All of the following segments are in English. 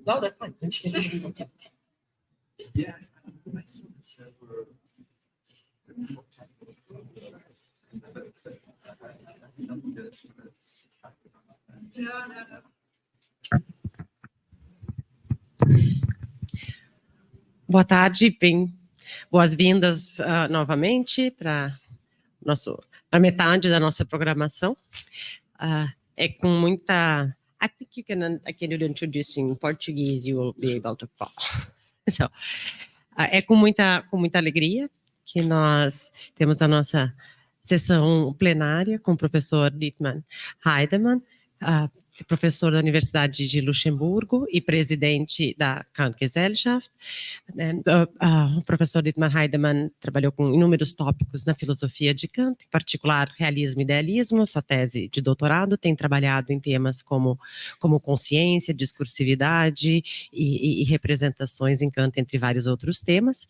No, that's fine. Yeah. Boa tarde, boas-vindas novamente para metade da nossa programação. É com muita... I think I can do the introducing in Portuguese, you will be able to follow. So, é com muita alegria que nós temos a nossa sessão plenária com o professor Dietmar HEIDEMANN, professor da Universidade de Luxemburgo e presidente da Kant-Gesellschaft. O professor Dietmar HEIDEMANN trabalhou com inúmeros tópicos na filosofia de Kant, em particular realismo e idealismo. Sua tese de doutorado tem trabalhado em temas como consciência, discursividade e representações em Kant, entre vários outros temas.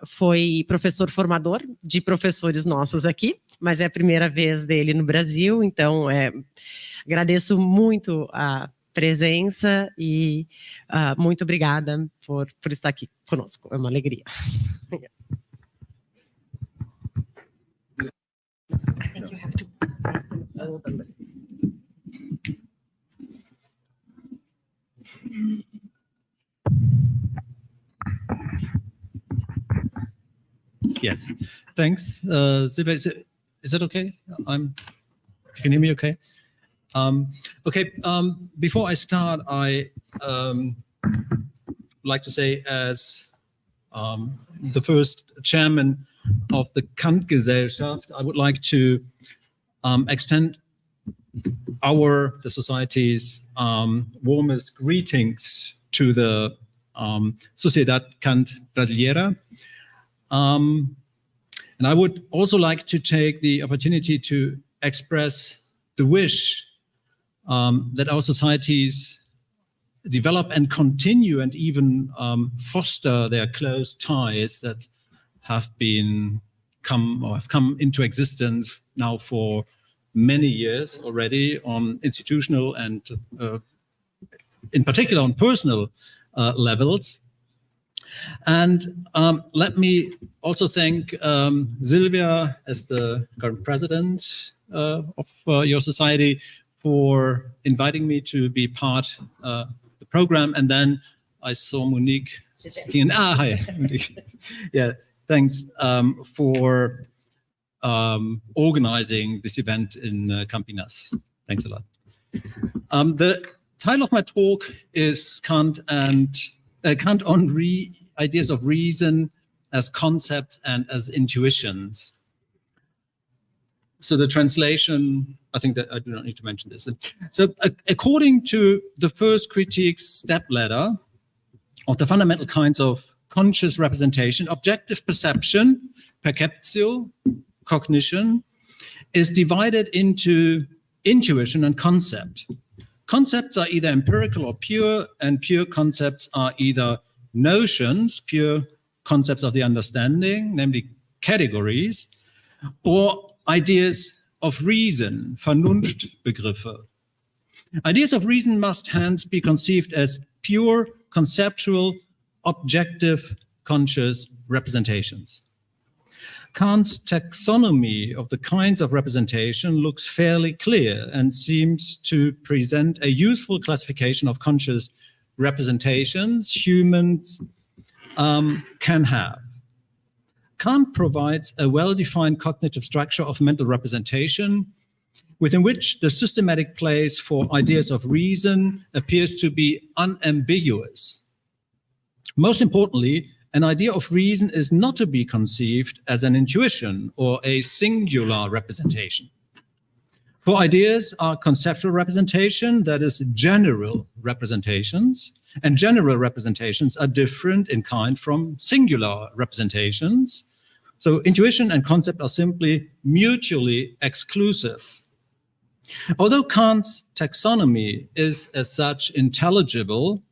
Foi professor formador de professores nossos aqui, mas é a primeira vez dele no Brasil, então agradeço muito a presença e muito obrigada por estar aqui conosco, é uma alegria. I think you have to press them a little bit. Yes, thanks. Silvia, is that okay? You can hear me okay? Before I start, I like to say, as the first chairman of the Kant-Gesellschaft, I would like to extend the Society's warmest greetings to the Sociedade Brasileira. And I would also like to take the opportunity to express the wish that our societies develop and continue and even foster their close ties that have come into existence now for many years already on institutional and in particular on personal levels. And let me also thank Silvia as the current president of your society for inviting me to be part of the program. And then I saw Monique. Hi, Monique. Yeah, thanks for organizing this event in Campinas. Thanks a lot. The title of my talk is Kant on ideas of reason as concepts and as intuitions. So the translation, I think that I do not need to mention this. So according to the first critique's step ladder of the fundamental kinds of conscious representation, objective perception, perceptio, cognition, is divided into intuition and concept. Concepts are either empirical or pure, and pure concepts are either notions, pure concepts of the understanding, namely categories, or ideas of reason, Vernunftbegriffe. Ideas of reason must hence be conceived as pure, conceptual, objective, conscious representations. Kant's taxonomy of the kinds of representation looks fairly clear and seems to present a useful classification of conscious representations humans can have. Kant provides a well-defined cognitive structure of mental representation within which the systematic place for ideas of reason appears to be unambiguous. Most importantly, an idea of reason is not to be conceived as an intuition or a singular representation. For ideas are conceptual representation, that is, general representations, and general representations are different in kind from singular representations. So intuition and concept are simply mutually exclusive. Although Kant's taxonomy is as such intelligible,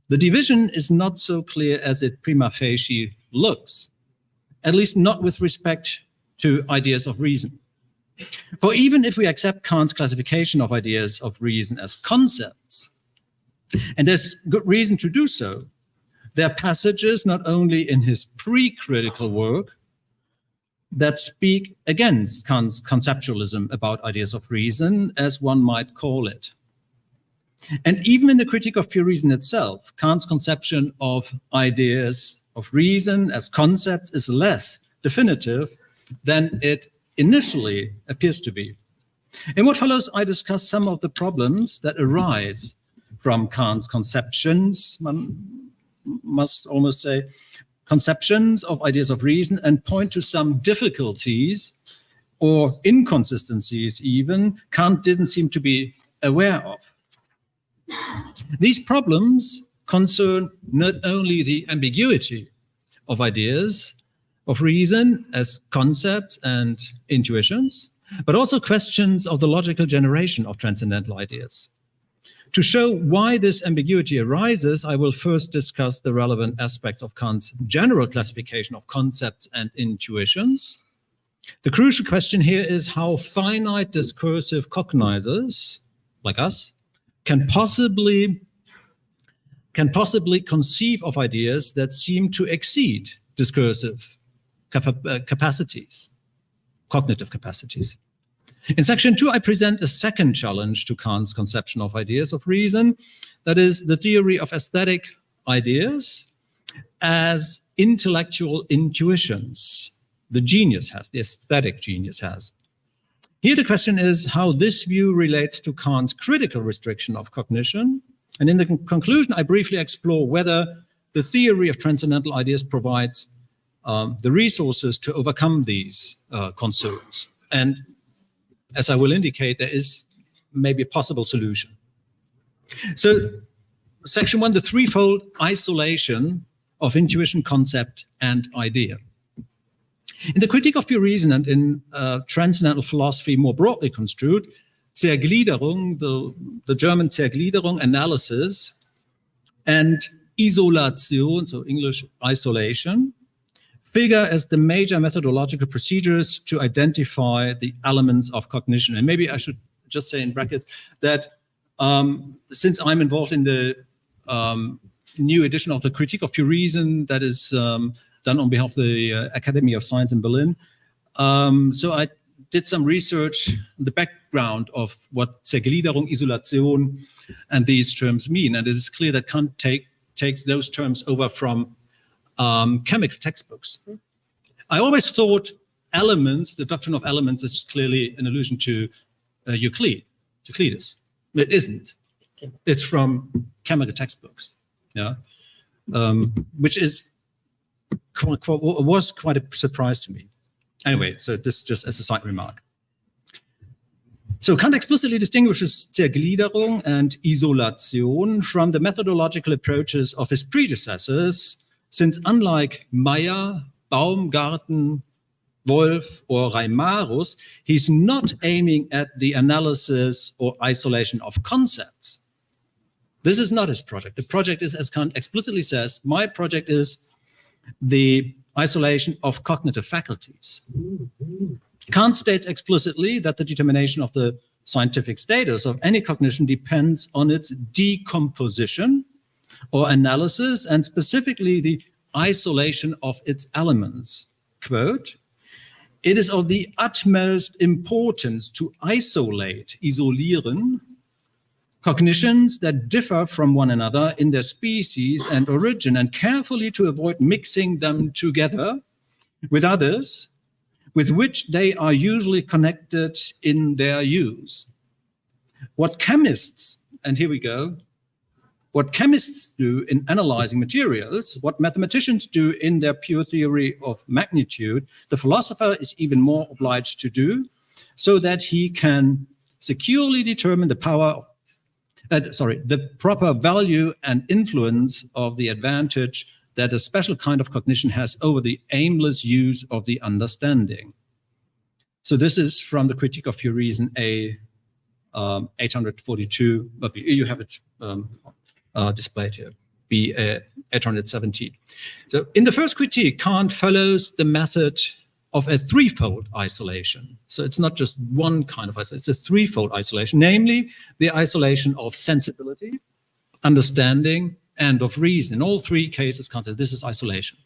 the division is not so clear as it prima facie looks, at least not with respect to ideas of reason. For even if we accept Kant's classification of ideas of reason as concepts, and there's good reason to do so, there are passages not only in his pre-critical work that speak against Kant's conceptualism about ideas of reason, as one might call it. And even in the Critique of Pure Reason itself, Kant's conception of ideas of reason as concepts is less definitive than it initially appears to be. In what follows, I discuss some of the problems that arise from Kant's conceptions, one must almost say, conceptions of ideas of reason, and point to some difficulties or inconsistencies even Kant didn't seem to be aware of. These problems concern not only the ambiguity of ideas of reason as concepts and intuitions, but also questions of the logical generation of transcendental ideas. To show why this ambiguity arises, I will first discuss the relevant aspects of Kant's general classification of concepts and intuitions. The crucial question here is how finite discursive cognizers, like us, can possibly conceive of ideas that seem to exceed discursive capacities, cognitive capacities. In section 2, I present a second challenge to Kant's conception of ideas of reason, that is the theory of aesthetic ideas as intellectual intuitions the genius has, the aesthetic genius has. Here the question is how this view relates to Kant's critical restriction of cognition. And in the conclusion, I briefly explore whether the theory of transcendental ideas provides the resources to overcome these concerns. And as I will indicate, there is maybe a possible solution. So section 1, the threefold isolation of intuition, concept, and idea. In the Critique of Pure Reason and in transcendental philosophy more broadly construed, Zergliederung, the German Zergliederung analysis, and Isolation, so English isolation, figure as the major methodological procedures to identify the elements of cognition. And maybe I should just say in brackets that since I'm involved in the new edition of the Critique of Pure Reason that is done on behalf of the Academy of Science in Berlin, so I did some research on the background of what Zergliederung, Isolation, and these terms mean. And it is clear that Kant takes those terms over from chemical textbooks. I always thought elements, the doctrine of elements, is clearly an allusion to Euclides. It isn't. It's from chemical textbooks, yeah, which is was quite a surprise to me. Anyway, so this just as a side remark. So Kant explicitly distinguishes Zergliederung and Isolation from the methodological approaches of his predecessors, since unlike Meyer, Baumgarten, Wolff, or Reimarus, he's not aiming at the analysis or isolation of concepts. This is not his project. The project is, as Kant explicitly says, my project is the isolation of cognitive faculties. Kant states explicitly that the determination of the scientific status of any cognition depends on its decomposition or analysis, and specifically the isolation of its elements. Quote, "It is of the utmost importance to isolate, isolieren, cognitions that differ from one another in their species and origin, and carefully to avoid mixing them together with others with which they are usually connected in their use. What chemists," and here we go, "what chemists do in analyzing materials, what mathematicians do in their pure theory of magnitude, the philosopher is even more obliged to do, so that he can securely determine the proper value and influence of the advantage that a special kind of cognition has over the aimless use of the understanding." So this is from the Critique of Pure Reason, A 842, but you have it displayed here, B 817. So in the first critique, Kant follows the method of a threefold isolation. So it's not just one kind of isolation, it's a threefold isolation, namely the isolation of sensibility, understanding, and of reason. In all three cases, Kant says this is isolation.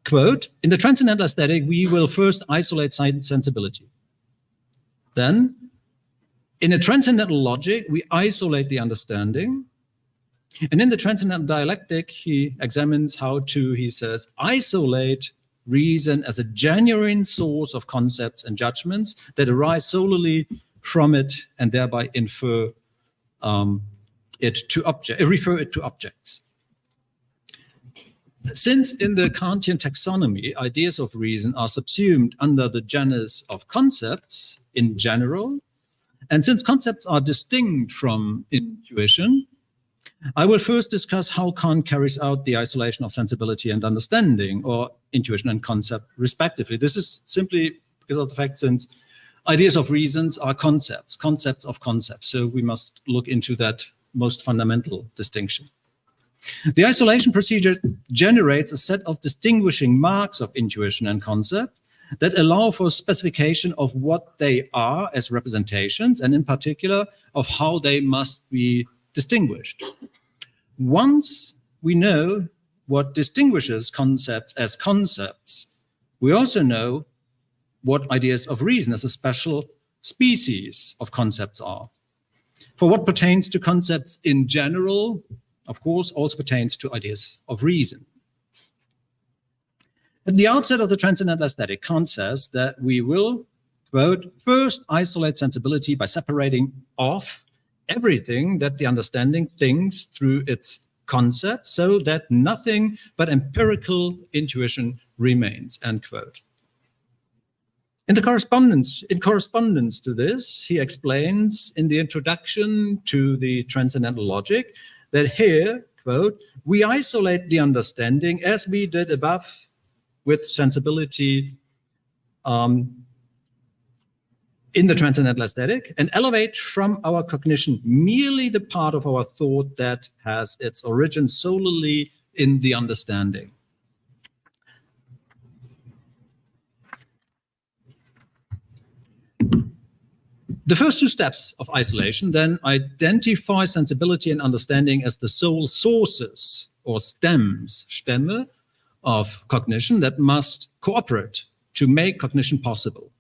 Quote, in the transcendental aesthetic, we will first isolate sensibility. Then, in a transcendental logic, we isolate the understanding. And in the transcendental dialectic, he examines how to, he says, isolate reason as a genuine source of concepts and judgments that arise solely from it and thereby refer it to objects. Since in the Kantian taxonomy, ideas of reason are subsumed under the genus of concepts in general, and since concepts are distinct from intuition, I will first discuss how Kant carries out the isolation of sensibility and understanding, or intuition and concept, respectively. This is simply because of the fact since ideas of reasons are concepts, concepts of concepts. So we must look into that most fundamental distinction. The isolation procedure generates a set of distinguishing marks of intuition and concept that allow for specification of what they are as representations, and in particular of how they must be distinguished. Once we know what distinguishes concepts as concepts, we also know what ideas of reason as a special species of concepts are. For what pertains to concepts in general, of course, also pertains to ideas of reason. At the outset of the transcendental aesthetic, Kant says that we will, quote, first isolate sensibility by separating off everything that the understanding thinks through its concept, so that nothing but empirical intuition remains, end quote. In correspondence to this, he explains in the introduction to the transcendental logic that here, quote, we isolate the understanding as we did above with sensibility in the transcendental aesthetic, and elevate from our cognition merely the part of our thought that has its origin solely in the understanding. The first two steps of isolation then identify sensibility and understanding as the sole sources or stems, Stämme, of cognition that must cooperate to make cognition possible.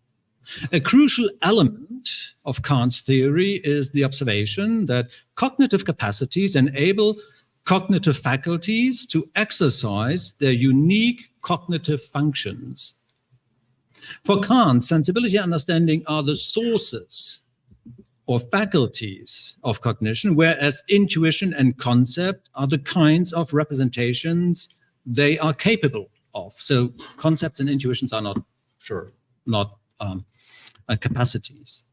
A crucial element of Kant's theory is the observation that cognitive capacities enable cognitive faculties to exercise their unique cognitive functions. For Kant, sensibility and understanding are the sources or faculties of cognition, whereas intuition and concept are the kinds of representations they are capable of. So concepts and intuitions are not capacities.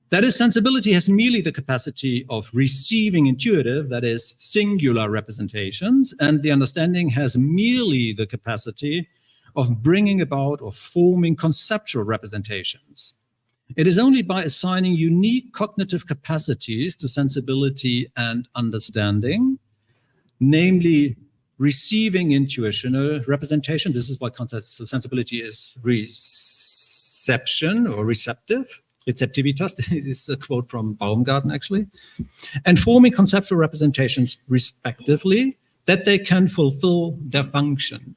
That is, sensibility has merely the capacity of receiving intuitive, that is, singular representations, and the understanding has merely the capacity of bringing about or forming conceptual representations. It is only by assigning unique cognitive capacities to sensibility and understanding, namely receiving intuitional representation. This is why concept of sensibility is reception or receptive. Receptivitas is a quote from Baumgarten, actually. And forming conceptual representations respectively, that they can fulfill their function.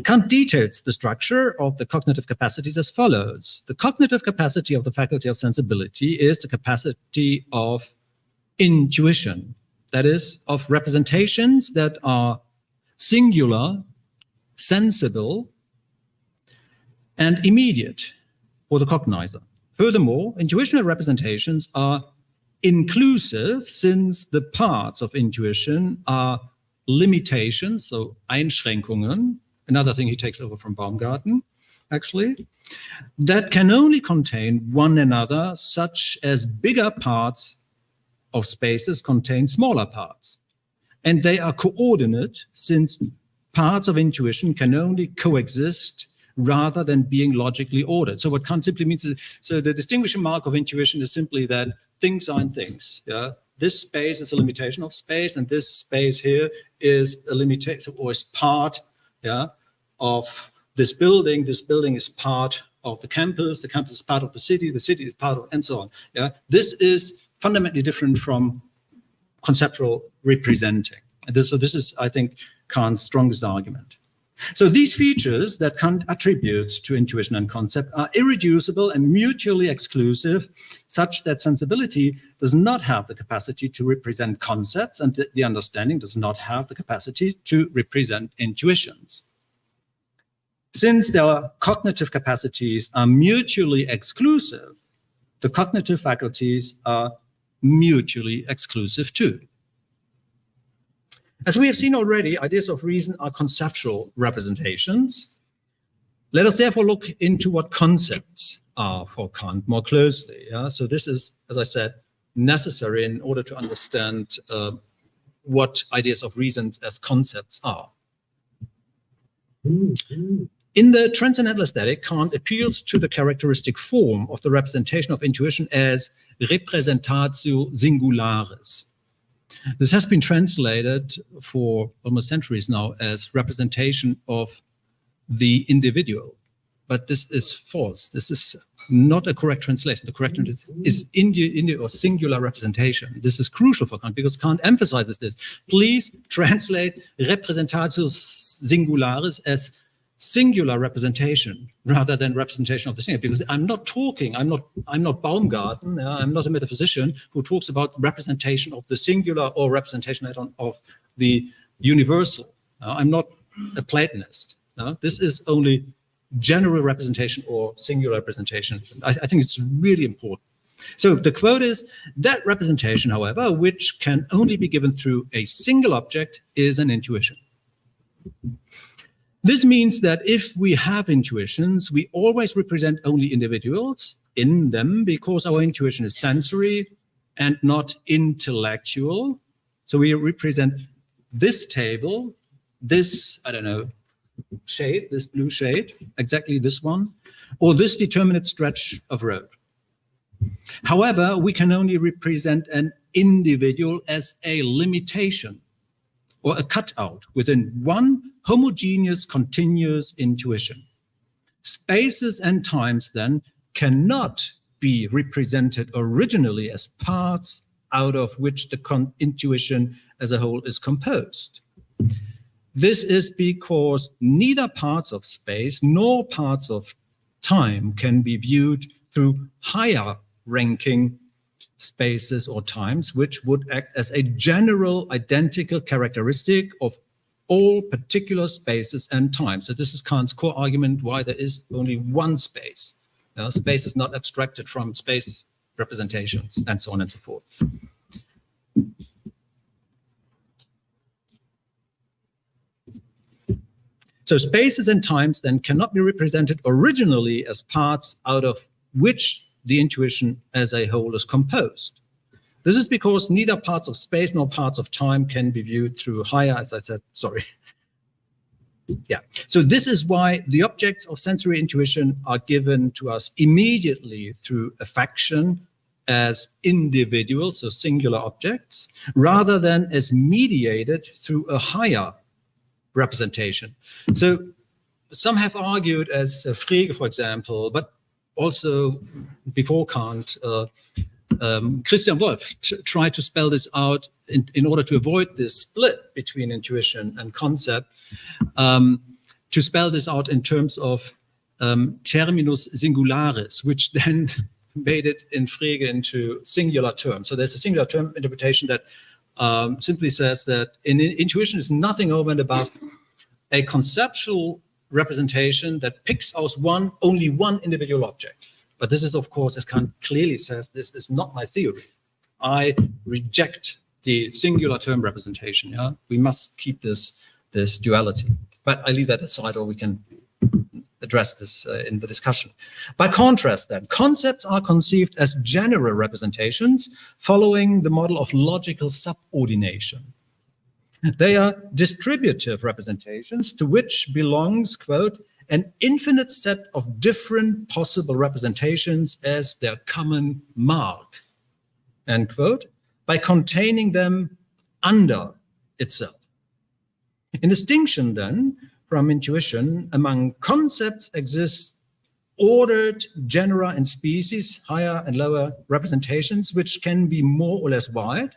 Kant details the structure of the cognitive capacities as follows. The cognitive capacity of the faculty of sensibility is the capacity of intuition, that is, of representations that are singular, sensible, and immediate for the cognizer. Furthermore, intuitional representations are inclusive, since the parts of intuition are limitations, so Einschränkungen, another thing he takes over from Baumgarten, actually, that can only contain one another, such as bigger parts of spaces contain smaller parts. And they are coordinate, since parts of intuition can only coexist rather than being logically ordered. So what Kant simply means is, so the distinguishing mark of intuition is simply that things are in things. Yeah? This space is a limitation of space, and this space here is a limitation or is part, yeah, of this building is part of the campus is part of the city is part of, and so on. Yeah, this is fundamentally different from conceptual representing. And so this is, I think, Kant's strongest argument. So these features that Kant attributes to intuition and concept are irreducible and mutually exclusive, such that sensibility does not have the capacity to represent concepts, and the understanding does not have the capacity to represent intuitions. Since their cognitive capacities are mutually exclusive, the cognitive faculties are mutually exclusive too. As we have seen already, ideas of reason are conceptual representations. Let us therefore look into what concepts are for Kant more closely. Yeah? So this is, as I said, necessary in order to understand what ideas of reasons as concepts are. In the Transcendental Aesthetic, Kant appeals to the characteristic form of the representation of intuition as representatio singularis. This has been translated for almost centuries now as representation of the individual, but this is false. This is not a correct translation. The correct translation is or singular representation. This is crucial for Kant because Kant emphasizes this. Please translate representatio singularis as singular representation rather than representation of the singular, because I'm not Baumgarten, I'm not a metaphysician who talks about representation of the singular or representation of the universal. I'm not a Platonist. This is only general representation or singular representation. I think it's really important. So the quote is, that representation, however, which can only be given through a single object, is an intuition. This means that if we have intuitions, we always represent only individuals in them because our intuition is sensory and not intellectual. So we represent this table, this, I don't know, shade, this blue shade, exactly this one, or this determinate stretch of road. However, we can only represent an individual as a limitation or a cutout within one homogeneous, continuous intuition. Spaces and times, then, cannot be represented originally as parts out of which the intuition as a whole is composed. This is because neither parts of space nor parts of time can be viewed through higher ranking spaces or times, which would act as a general identical characteristic of all particular spaces and times. So this is Kant's core argument why there is only one space. Space is not abstracted from space representations and so on and so forth. So spaces and times then cannot be represented originally as parts out of which the intuition as a whole is composed. This is because neither parts of space nor parts of time can be viewed through higher, as I said, sorry. Yeah, so this is why the objects of sensory intuition are given to us immediately through affection as individual, so singular objects, rather than as mediated through a higher representation. So some have argued, as Frege, for example, but also before Kant, Christian Wolff tried to spell this out in order to avoid this split between intuition and concept, to spell this out in terms of terminus singularis, which then made it in Frege into singular term. So there's a singular term interpretation that simply says that intuition is nothing over and above a conceptual representation that picks out only one individual object. But this is, of course, as Kant clearly says, this is not my theory. I reject the singular term representation. Yeah, we must keep this duality. But I leave that aside, or we can address this in the discussion. By contrast, then, concepts are conceived as general representations following the model of logical subordination. They are distributive representations to which belongs, quote, an infinite set of different possible representations as their common mark, end quote, by containing them under itself. In distinction, then, from intuition, among concepts exist ordered genera and species, higher and lower representations, which can be more or less wide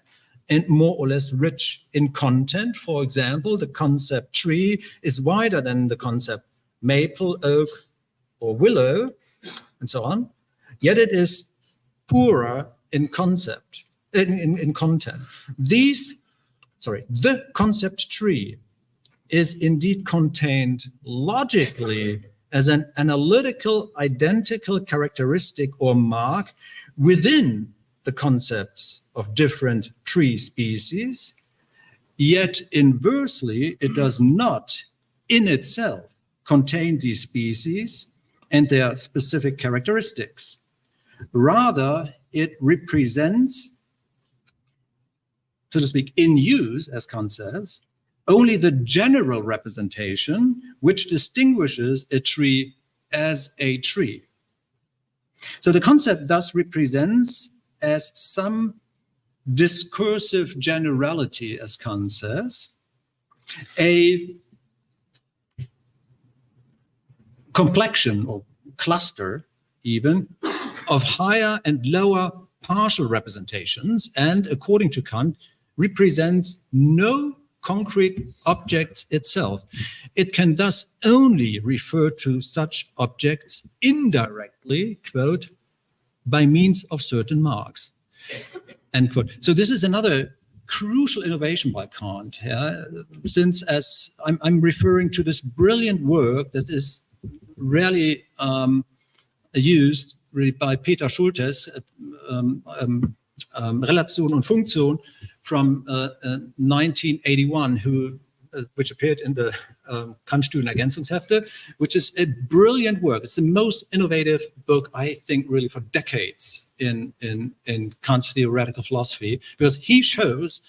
and more or less rich in content. For example, the concept tree is wider than the concept maple, oak, or willow, and so on. Yet it is poorer in concept, in content. The concept tree is indeed contained logically as an analytical identical characteristic or mark within the concepts of different tree species, yet inversely it does not in itself contain these species and their specific characteristics. Rather, it represents, so to speak, in use, as Kant says, only the general representation which distinguishes a tree as a tree. So the concept thus represents as some discursive generality, as Kant says, a complexion or cluster even of higher and lower partial representations, and according to Kant, represents no concrete objects itself. It can thus only refer to such objects indirectly, quote, by means of certain marks, end quote. So this is another crucial innovation by Kant, since as I'm referring to this brilliant work that is rarely used really by Peter Schultes, Relation und Funktion, from 1981, which appeared in the Kant-Studien-Ergänzungshefte, which is a brilliant work. It's the most innovative book, I think, really for decades in Kant's theoretical philosophy, because he shows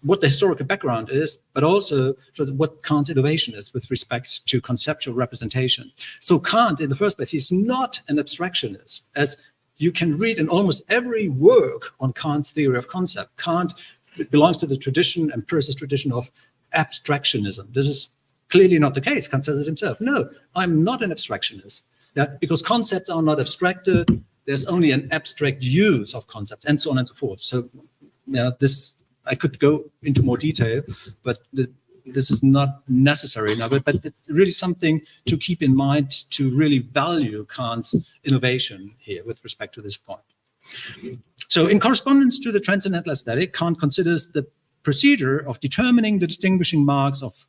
what the historical background is, but also what Kant's innovation is with respect to conceptual representation. So Kant, in the first place, he's not an abstractionist, as you can read in almost every work on Kant's theory of concept. Kant belongs to the tradition, empiricist tradition of abstractionism. This is clearly not the case. Kant says it himself. No, I'm not an abstractionist. Because concepts are not abstracted, there's only an abstract use of concepts, and so on and so forth. So this, I could go into more detail, but this is not necessary now, but it's really something to keep in mind to really value Kant's innovation here with respect to this point. So in correspondence to the transcendental aesthetic, Kant considers the procedure of determining the distinguishing marks of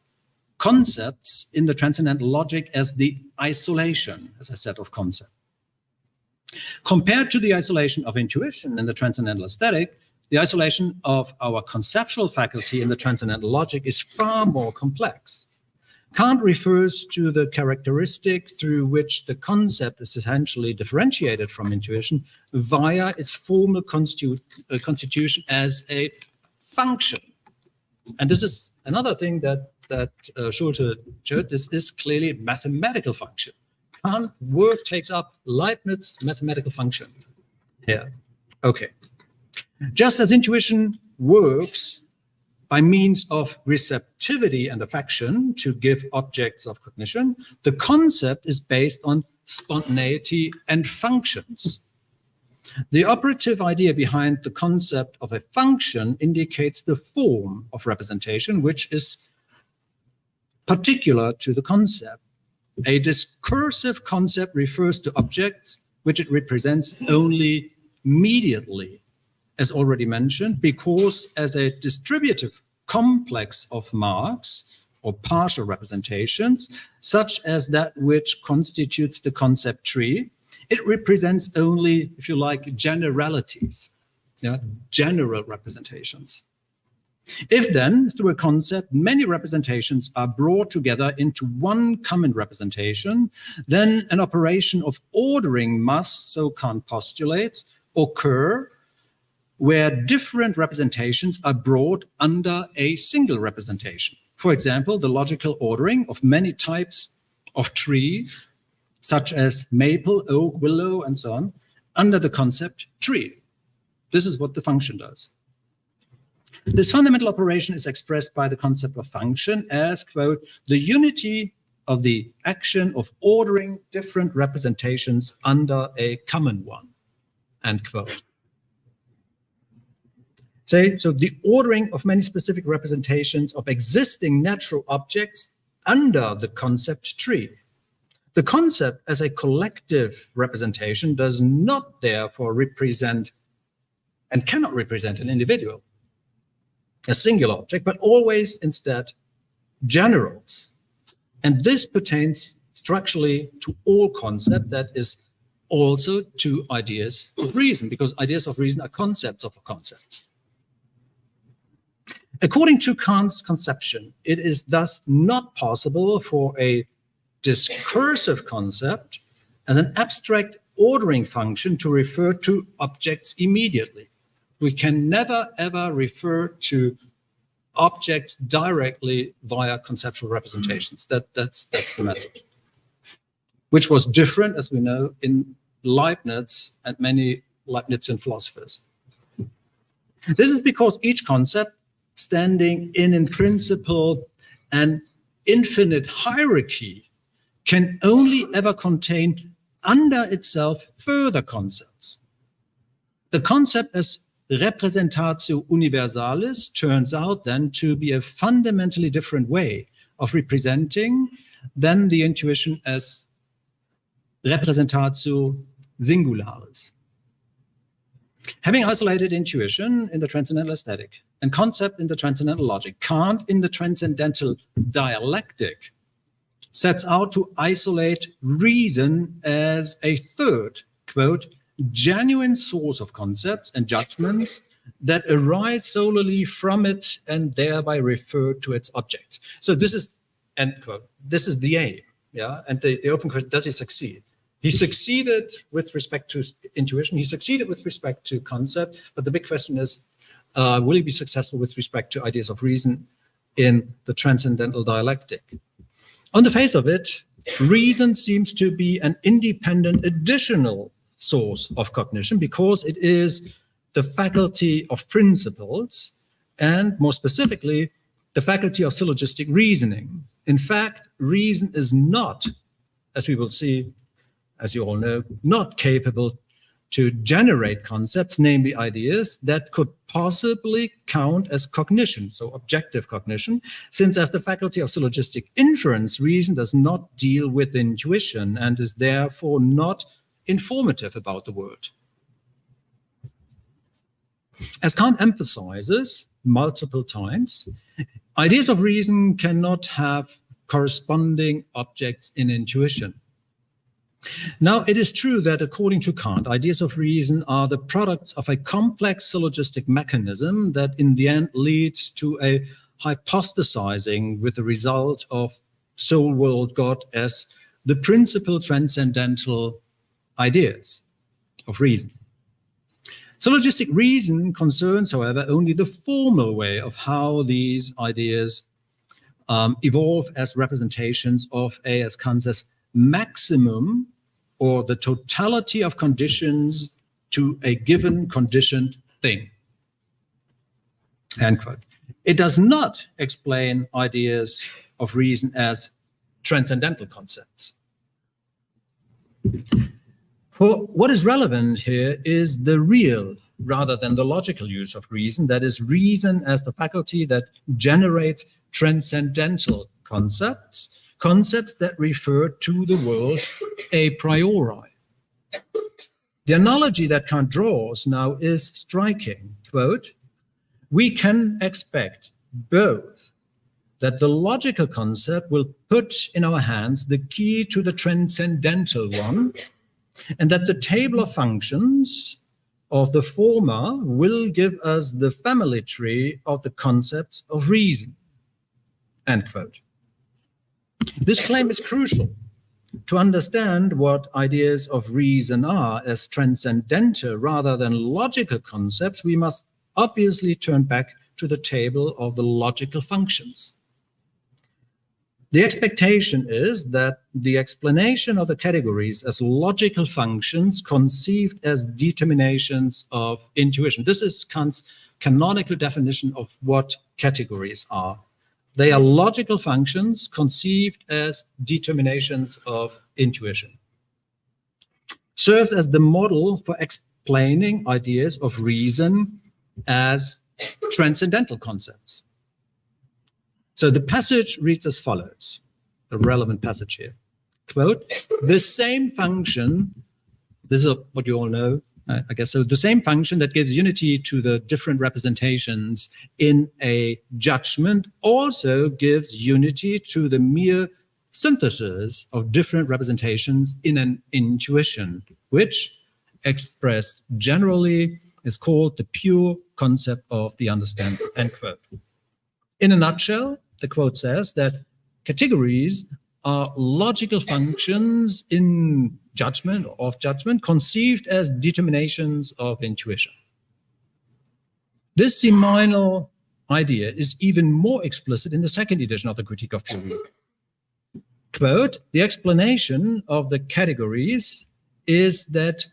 concepts in the transcendental logic as the isolation, as I said, of concept. Compared to the isolation of intuition in the transcendental aesthetic, the isolation of our conceptual faculty in the transcendental logic is far more complex. Kant refers to the characteristic through which the concept is essentially differentiated from intuition via its formal constitution as a function. And this is another thing that Schulte showed. This is clearly a mathematical function. Kant's work takes up Leibniz's mathematical function here. Okay. Just as intuition works by means of receptivity and affection to give objects of cognition, the concept is based on spontaneity and functions. The operative idea behind the concept of a function indicates the form of representation, which is particular to the concept. A discursive concept refers to objects which it represents only mediately, as already mentioned, because as a distributive complex of marks or partial representations, such as that which constitutes the concept tree, it represents only, if you like, generalities, general representations. If then, through a concept, many representations are brought together into one common representation, then an operation of ordering must, so Kant postulates, occur where different representations are brought under a single representation. For example, the logical ordering of many types of trees, such as maple, oak, willow, and so on, under the concept tree. This is what the function does. This fundamental operation is expressed by the concept of function as, quote, the unity of the action of ordering different representations under a common one, end quote. So the ordering of many specific representations of existing natural objects under the concept tree. The concept as a collective representation does not therefore represent and cannot represent an individual, a singular object, but always instead generals. And this pertains structurally to all concept, that is also to ideas of reason, because ideas of reason are concepts of concepts. According to Kant's conception, it is thus not possible for a discursive concept as an abstract ordering function to refer to objects immediately. We can never, ever refer to objects directly via conceptual representations. That's the message. Which was different, as we know, in Leibniz and many Leibnizian philosophers. This is because each concept, standing in principle an infinite hierarchy, can only ever contain under itself further concepts. The concept as representatio universalis turns out then to be a fundamentally different way of representing than the intuition as representatio singularis. Having isolated intuition in the transcendental aesthetic and concept in the transcendental logic, Kant in the transcendental dialectic sets out to isolate reason as a third, quote, genuine source of concepts and judgments that arise solely from it and thereby refer to its objects. So this is, end quote, this is the aim, yeah? And the open question, does he succeed? He succeeded with respect to intuition, he succeeded with respect to concept, but the big question is, will he be successful with respect to ideas of reason in the transcendental dialectic? On the face of it, reason seems to be an independent additional source of cognition because it is the faculty of principles and, more specifically, the faculty of syllogistic reasoning. In fact, reason is not, as we will see, as you all know, not capable to generate concepts, namely ideas, that could possibly count as cognition, so objective cognition, since as the faculty of syllogistic inference, reason does not deal with intuition and is therefore not informative about the world. As Kant emphasizes multiple times, ideas of reason cannot have corresponding objects in intuition. Now, it is true that according to Kant, ideas of reason are the products of a complex syllogistic mechanism that in the end leads to a hypostasizing with the result of soul, world, God as the principal transcendental ideas of reason. Syllogistic reason concerns, however, only the formal way of how these ideas evolve as representations of a, as Kant says, maximum or the totality of conditions to a given conditioned thing. End quote. It does not explain ideas of reason as transcendental concepts. For what is relevant here is the real rather than the logical use of reason, that is, reason as the faculty that generates transcendental concepts, concepts that refer to the world a priori. The analogy that Kant draws now is striking. Quote, we can expect both that the logical concept will put in our hands the key to the transcendental one, and that the table of functions of the former will give us the family tree of the concepts of reason. End quote. This claim is crucial. To understand what ideas of reason are as transcendental rather than logical concepts, we must obviously turn back to the table of the logical functions. The expectation is that the explanation of the categories as logical functions conceived as determinations of intuition. This is Kant's canonical definition of what categories are. They are logical functions conceived as determinations of intuition. Serves as the model for explaining ideas of reason as transcendental concepts. So the passage reads as follows, the relevant passage here. Quote, the same function, this is what you all know, I guess, so the same function that gives unity to the different representations in a judgment also gives unity to the mere synthesis of different representations in an intuition, which, expressed generally, is called the pure concept of the understanding, end quote. In a nutshell, the quote says that categories are logical functions in judgment or of judgment conceived as determinations of intuition. This seminal idea is even more explicit in the second edition of the Critique of Pure Reason. Quote, the explanation of the categories is that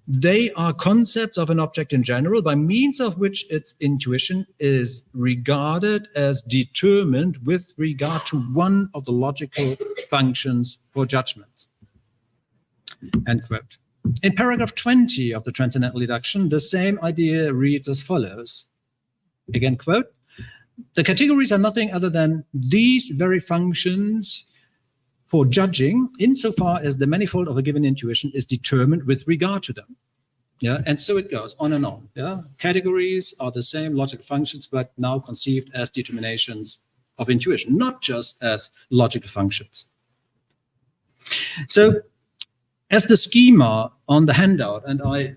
they are concepts of an object in general by means of which its intuition is regarded as determined with regard to one of the logical functions for judgments. End quote. In paragraph 20 of the Transcendental Deduction, the same idea reads as follows. Again, quote, the categories are nothing other than these very functions for judging insofar as the manifold of a given intuition is determined with regard to them. Yeah, and so it goes on and on. Yeah, categories are the same logical functions, but now conceived as determinations of intuition, not just as logical functions. So, as the schema on the handout, and I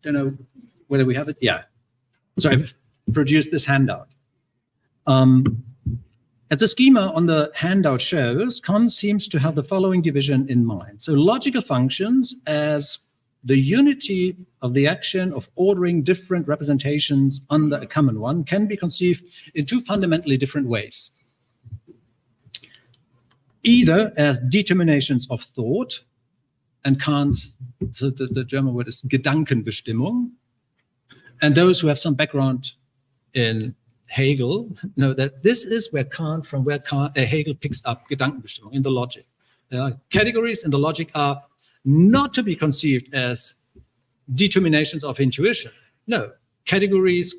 don't know whether we have it. Yeah, so I've produced this handout. As the schema on the handout shows, Kant seems to have the following division in mind. So logical functions as the unity of the action of ordering different representations under a common one can be conceived in two fundamentally different ways. Either as determinations of thought, and Kant's, so the German word is Gedankenbestimmung, and those who have some background in Hegel know that this is where Hegel picks up Gedankenbestimmung in the logic. Categories in the logic are not to be conceived as determinations of intuition. No, categories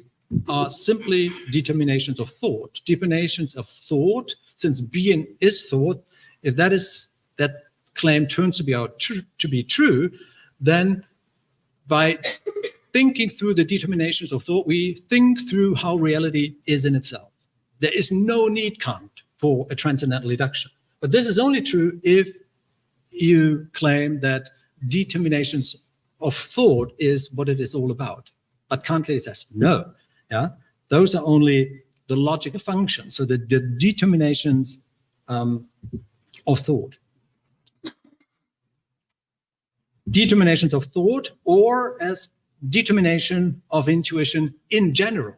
are simply determinations of thought. Determinations of thought, since being is thought, if that claim turns to be true, then by thinking through the determinations of thought, we think through how reality is in itself. There is no need, Kant, for a transcendental deduction. But this is only true if you claim that determinations of thought is what it is all about. But Kant clearly says, no, yeah, those are only the logical functions, so the determinations of thought. Determinations of thought, or as determination of intuition in general.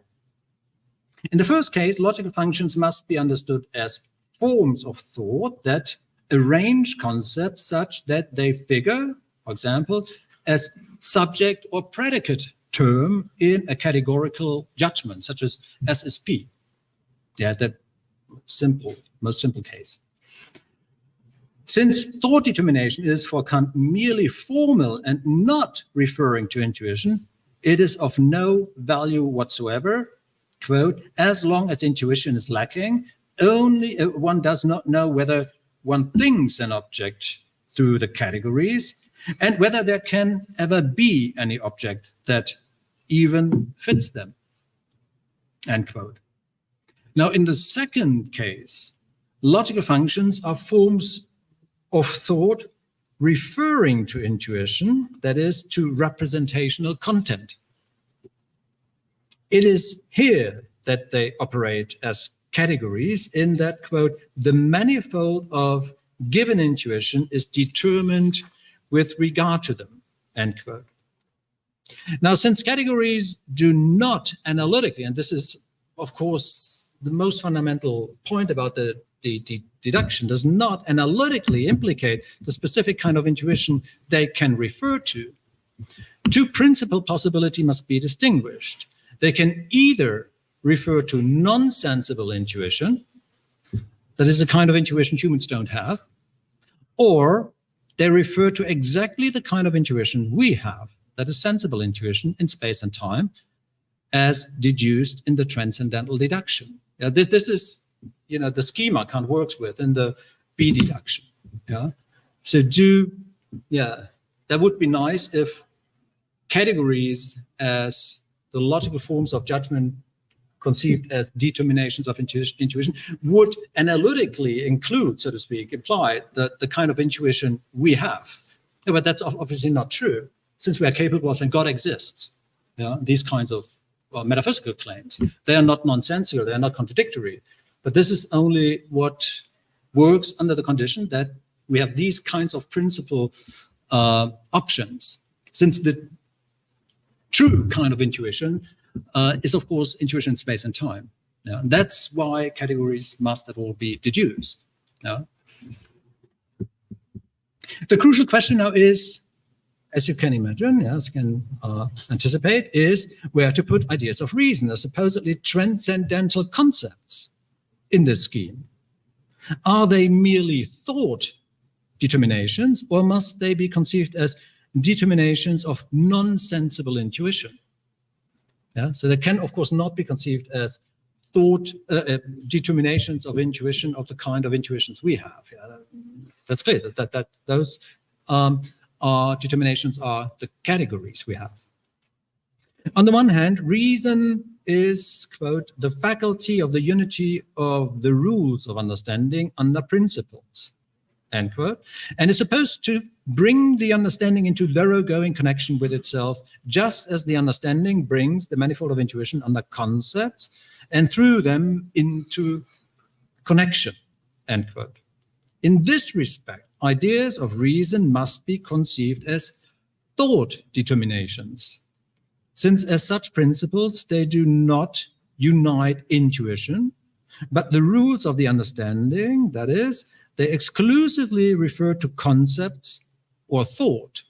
In the first case, logical functions must be understood as forms of thought that arrange concepts such that they figure, for example, as subject or predicate term in a categorical judgment, such as SSP. Yeah, the most simple case. Since thought determination is for Kant merely formal and not referring to intuition, it is of no value whatsoever, quote, as long as intuition is lacking, only one does not know whether one thinks an object through the categories and whether there can ever be any object that even fits them, end quote. Now, in the second case, logical functions are forms of thought referring to intuition, that is, to representational content. It is here that they operate as categories in that, quote, the manifold of given intuition is determined with regard to them, end quote. Now, since categories do not analytically, and this is, of course, the most fundamental point about the deduction, does not analytically implicate the specific kind of intuition they can refer to, two principal possibilities must be distinguished. They can either refer to non-sensible intuition, that is a kind of intuition humans don't have, or they refer to exactly the kind of intuition we have, that is sensible intuition in space and time, as deduced in the transcendental deduction. Yeah, this is, the schema Kant works with in the B deduction. Yeah, so that would be nice if categories as the logical forms of judgment conceived as determinations of intuition would analytically include, so to speak, imply the kind of intuition we have. Yeah, but that's obviously not true, since we are capable of, and God exists. Yeah, these kinds of metaphysical claims, they are not nonsensical, they are not contradictory. But this is only what works under the condition that we have these kinds of principal options, since the true kind of intuition is, of course, intuition in space and time. Yeah? And that's why categories must have all be deduced. Yeah? The crucial question now is, as you can imagine, as you can anticipate, is where to put ideas of reason as supposedly transcendental concepts in this scheme. Are they merely thought determinations, or must they be conceived as determinations of non-sensible intuition? Yeah, so they can, of course, not be conceived as thought determinations of intuition of the kind of intuitions we have. Yeah, that's clear. That those determinations are the categories we have. On the one hand, reason is, quote, the faculty of the unity of the rules of understanding under principles, end quote, and is supposed to bring the understanding into thoroughgoing connection with itself, just as the understanding brings the manifold of intuition under concepts and through them into connection, end quote. In this respect, ideas of reason must be conceived as thought determinations, since as such principles, they do not unite intuition, but the rules of the understanding, that is, they exclusively refer to concepts or thought.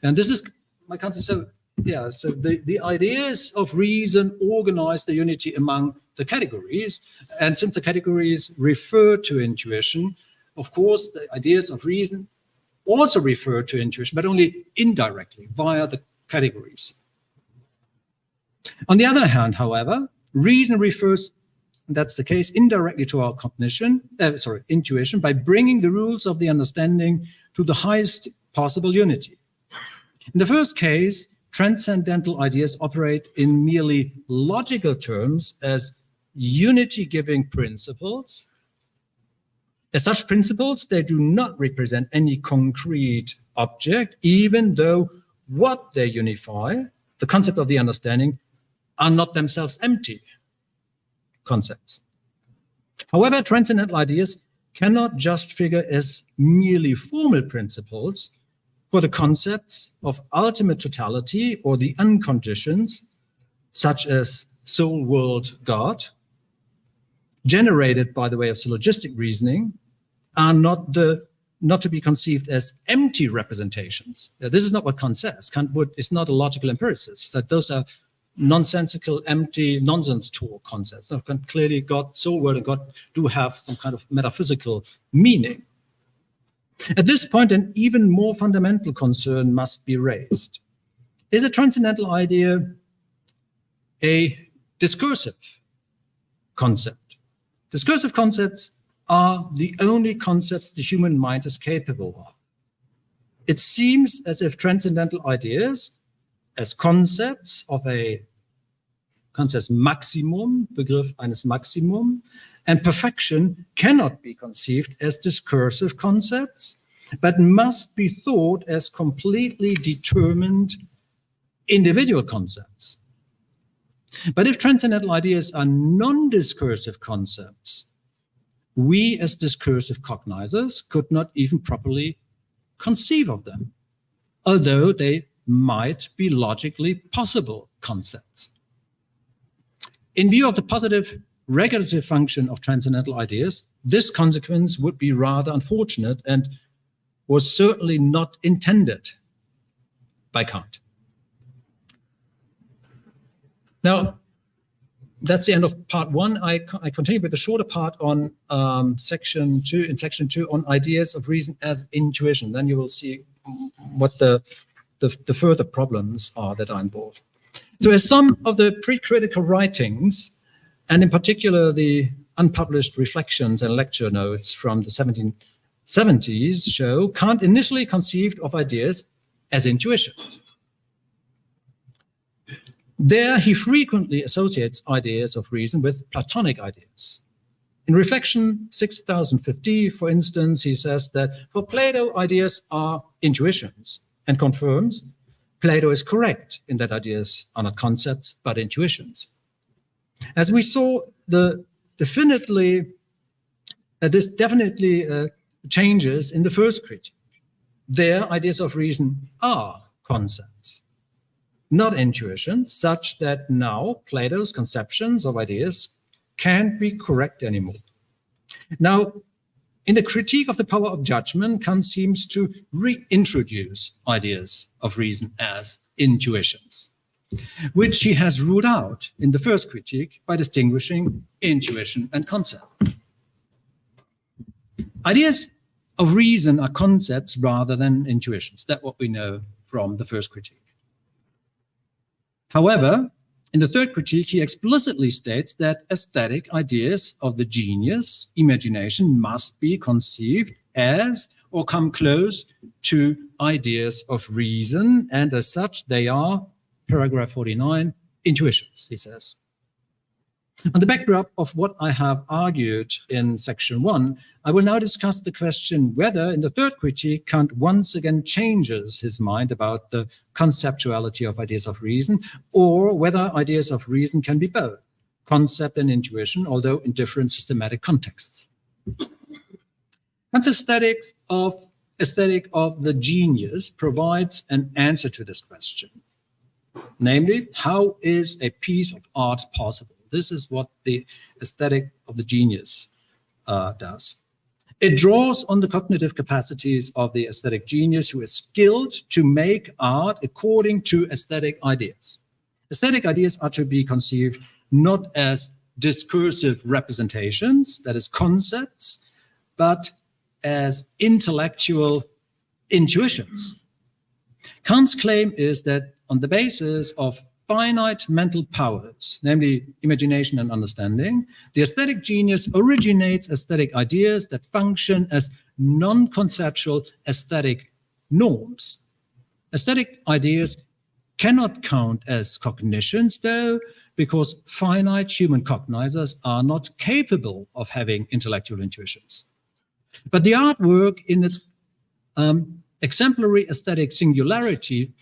And this is my concept. So, yeah, so the ideas of reason organize the unity among the categories. And since the categories refer to intuition, of course, the ideas of reason also refer to intuition, but only indirectly via the categories. On the other hand, however, reason refers, that's the case, indirectly to our intuition, by bringing the rules of the understanding to the highest possible unity. In the first case, transcendental ideas operate in merely logical terms as unity-giving principles. As such principles, they do not represent any concrete object, even though what they unify, the concept of the understanding, are not themselves empty concepts. However, transcendental ideas cannot just figure as merely formal principles for the concepts of ultimate totality or the unconditions, such as soul, world, God, generated by the way of syllogistic reasoning, are not to be conceived as empty representations. This is not what Kant says. Kant is not a logical empiricist. So those are nonsensical, empty, nonsense talk concepts. So clearly God, soul, world, and God do have some kind of metaphysical meaning. At this point, an even more fundamental concern must be raised. Is a transcendental idea a discursive concept? Discursive concepts are the only concepts the human mind is capable of. It seems as if transcendental ideas as concepts of a Maximum, Begriff eines Maximum, and perfection cannot be conceived as discursive concepts, but must be thought as completely determined individual concepts. But if transcendental ideas are non-discursive concepts, we as discursive cognizers could not even properly conceive of them, although they might be logically possible concepts. In view of the positive regulative function of transcendental ideas, this consequence would be rather unfortunate and was certainly not intended by Kant. Now, that's the end of part 1. I continue with the shorter part on section 2. In section 2, on ideas of reason as intuition. Then you will see what the further problems are that are involved. So as some of the pre-critical writings, and in particular the unpublished reflections and lecture notes from the 1770s show, Kant initially conceived of ideas as intuitions. There he frequently associates ideas of reason with Platonic ideas. In Reflection 6050, for instance, he says that for Plato, ideas are intuitions, and confirms Plato is correct in that ideas are not concepts but intuitions. As we saw, this definitely changes in the first critique. Their ideas of reason are concepts, not intuitions, such that now Plato's conceptions of ideas can't be correct anymore. Now, in the critique of the power of judgment, Kant seems to reintroduce ideas of reason as intuitions, which he has ruled out in the first critique by distinguishing intuition and concept. Ideas of reason are concepts rather than intuitions. That's what we know from the first critique. However, in the third critique, he explicitly states that aesthetic ideas of the genius, imagination, must be conceived as or come close to ideas of reason, and as such, they are, paragraph 49, intuitions, he says. On the backdrop of what I have argued in section 1, I will now discuss the question whether, in the third critique, Kant once again changes his mind about the conceptuality of ideas of reason, or whether ideas of reason can be both, concept and intuition, although in different systematic contexts. Kant's aesthetic of the genius provides an answer to this question. Namely, how is a piece of art possible? This is what the aesthetic of the genius does. It draws on the cognitive capacities of the aesthetic genius who is skilled to make art according to aesthetic ideas. Aesthetic ideas are to be conceived not as discursive representations, that is concepts, but as intellectual intuitions. Kant's claim is that on the basis of finite mental powers, namely imagination and understanding, the aesthetic genius originates aesthetic ideas that function as non-conceptual aesthetic norms. Aesthetic ideas cannot count as cognitions, though, because finite human cognizers are not capable of having intellectual intuitions. But the artwork in its exemplary aesthetic singularity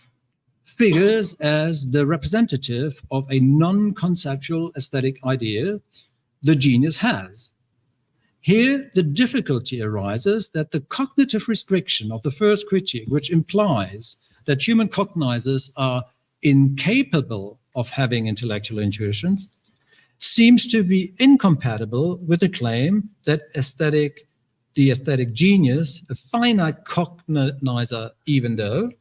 figures as the representative of a non-conceptual aesthetic idea the genius has. Here, the difficulty arises that the cognitive restriction of the first critique, which implies that human cognizers are incapable of having intellectual intuitions, seems to be incompatible with the claim that the aesthetic genius, a finite cognizer even though,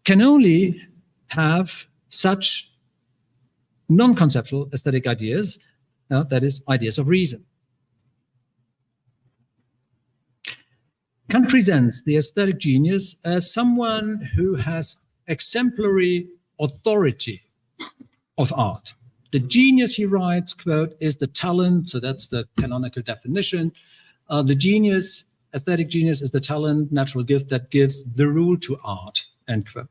can only have such non-conceptual aesthetic ideas, that is, ideas of reason. Kant presents the aesthetic genius as someone who has exemplary authority of art. The genius, he writes, quote, is the talent, so that's the canonical definition. The genius, aesthetic genius, is the talent, natural gift that gives the rule to art, end quote.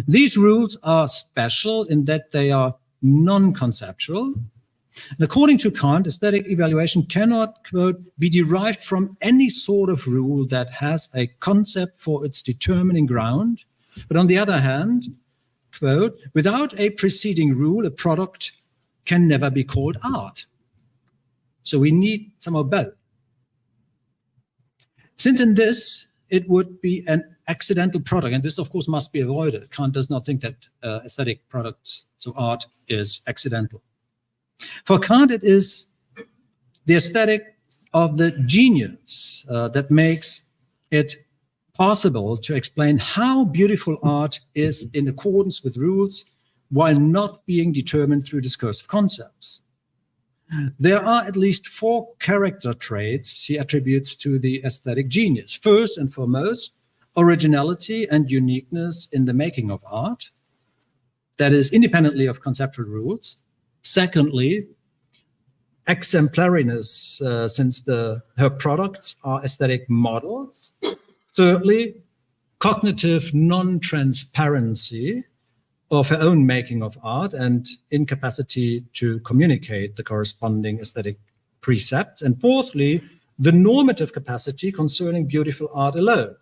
These rules are special in that they are non-conceptual. And according to Kant, aesthetic evaluation cannot, quote, be derived from any sort of rule that has a concept for its determining ground. But on the other hand, quote, without a preceding rule, a product can never be called art. So we need some of both. Since in this, it would be an accidental product, and this, of course, must be avoided. Kant does not think that aesthetic products, so art, is accidental. For Kant, it is the aesthetic of the genius that makes it possible to explain how beautiful art is in accordance with rules while not being determined through discursive concepts. There are at least 4 character traits he attributes to the aesthetic genius. First and foremost, originality and uniqueness in the making of art, that is independently of conceptual rules. Secondly, exemplariness, since her products are aesthetic models. Thirdly, cognitive non-transparency of her own making of art and incapacity to communicate the corresponding aesthetic precepts. And fourthly, the normative capacity concerning beautiful art alone.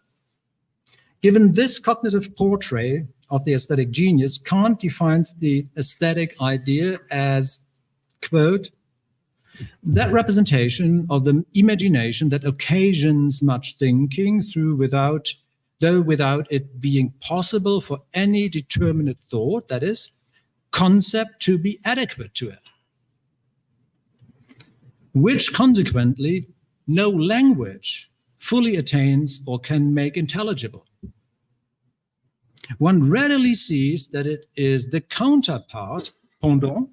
Given this cognitive portrait of the aesthetic genius, Kant defines the aesthetic idea as, quote, that representation of the imagination that occasions much thinking though without it being possible for any determinate thought, that is, concept to be adequate to it, which consequently no language fully attains or can make intelligible. One readily sees that it is the counterpart, pendant,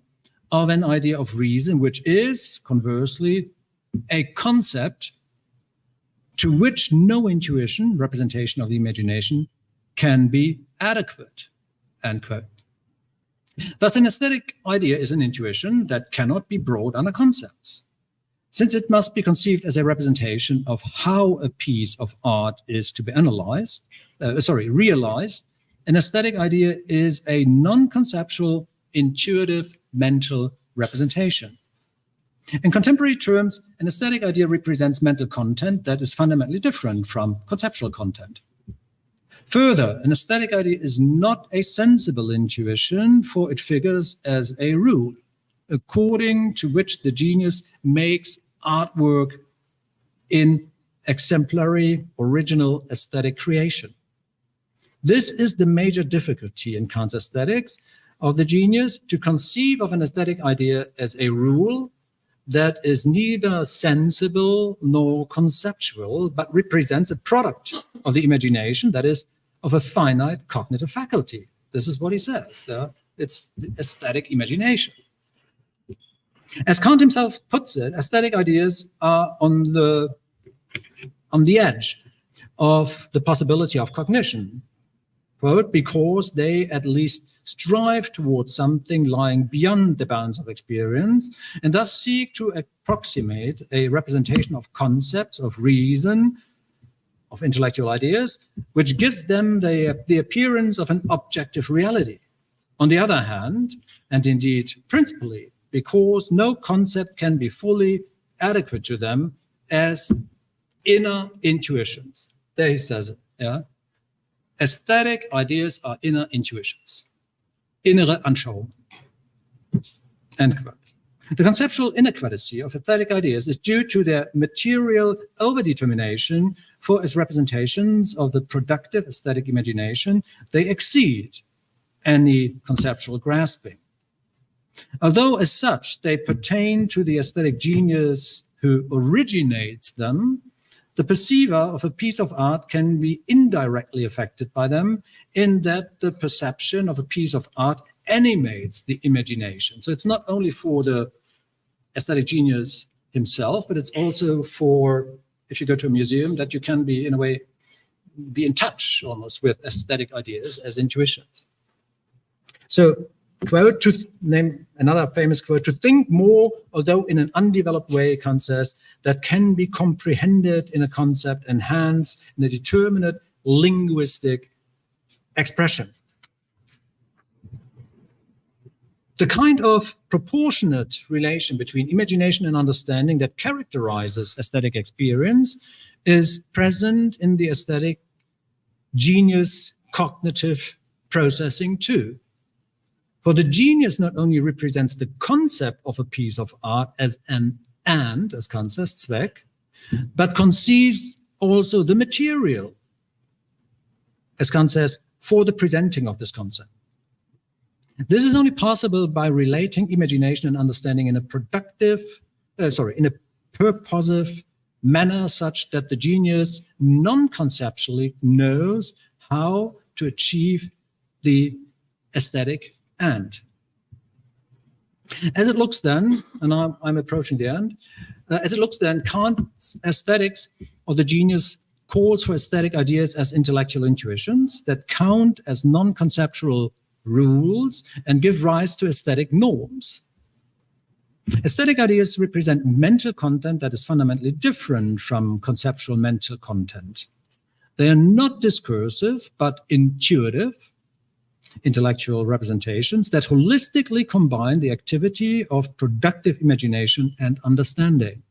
of an idea of reason, which is, conversely, a concept to which no intuition, representation of the imagination, can be adequate, end quote. Thus, an aesthetic idea is an intuition that cannot be brought under concepts, since it must be conceived as a representation of how a piece of art is to be realized. An aesthetic idea is a non-conceptual, intuitive, mental representation. In contemporary terms, an aesthetic idea represents mental content that is fundamentally different from conceptual content. Further, an aesthetic idea is not a sensible intuition, for it figures as a rule, according to which the genius makes artwork in exemplary, original aesthetic creation. This is the major difficulty in Kant's aesthetics of the genius, to conceive of an aesthetic idea as a rule that is neither sensible nor conceptual, but represents a product of the imagination, that is, of a finite cognitive faculty. This is what he says. It's the aesthetic imagination. As Kant himself puts it, aesthetic ideas are on the edge of the possibility of cognition, quote, because they at least strive towards something lying beyond the bounds of experience, and thus seek to approximate a representation of concepts, of reason, of intellectual ideas, which gives them the appearance of an objective reality. On the other hand, and indeed principally, because no concept can be fully adequate to them as inner intuitions. There he says it, yeah? Aesthetic ideas are inner intuitions, innere Anschauung, end quote. The conceptual inadequacy of aesthetic ideas is due to their material overdetermination, for as representations of the productive aesthetic imagination, they exceed any conceptual grasping. Although as such, they pertain to the aesthetic genius who originates them, the perceiver of a piece of art can be indirectly affected by them, in that the perception of a piece of art animates the imagination. So it's not only for the aesthetic genius himself, but it's also for, if you go to a museum, that you can be, in a way, be in touch almost with aesthetic ideas as intuitions. So, quote, to name another famous quote, to think more, although in an undeveloped way, Kant says, that can be comprehended in a concept and hence in a determinate linguistic expression. The kind of proportionate relation between imagination and understanding that characterizes aesthetic experience is present in the aesthetic genius cognitive processing too. For the genius not only represents the concept of a piece of art as an and, as Kant says, Zweck, but conceives also the material, as Kant says, for the presenting of this concept. This is only possible by relating imagination and understanding in a in a purposive manner, such that the genius non-conceptually knows how to achieve the aesthetic and. As it looks then, and I'm approaching the end, as it looks then, Kant's aesthetics of the genius calls for aesthetic ideas as intellectual intuitions that count as non-conceptual rules and give rise to aesthetic norms. Aesthetic ideas represent mental content that is fundamentally different from conceptual mental content. They are not discursive, but intuitive, intellectual representations that holistically combine the activity of productive imagination and understanding.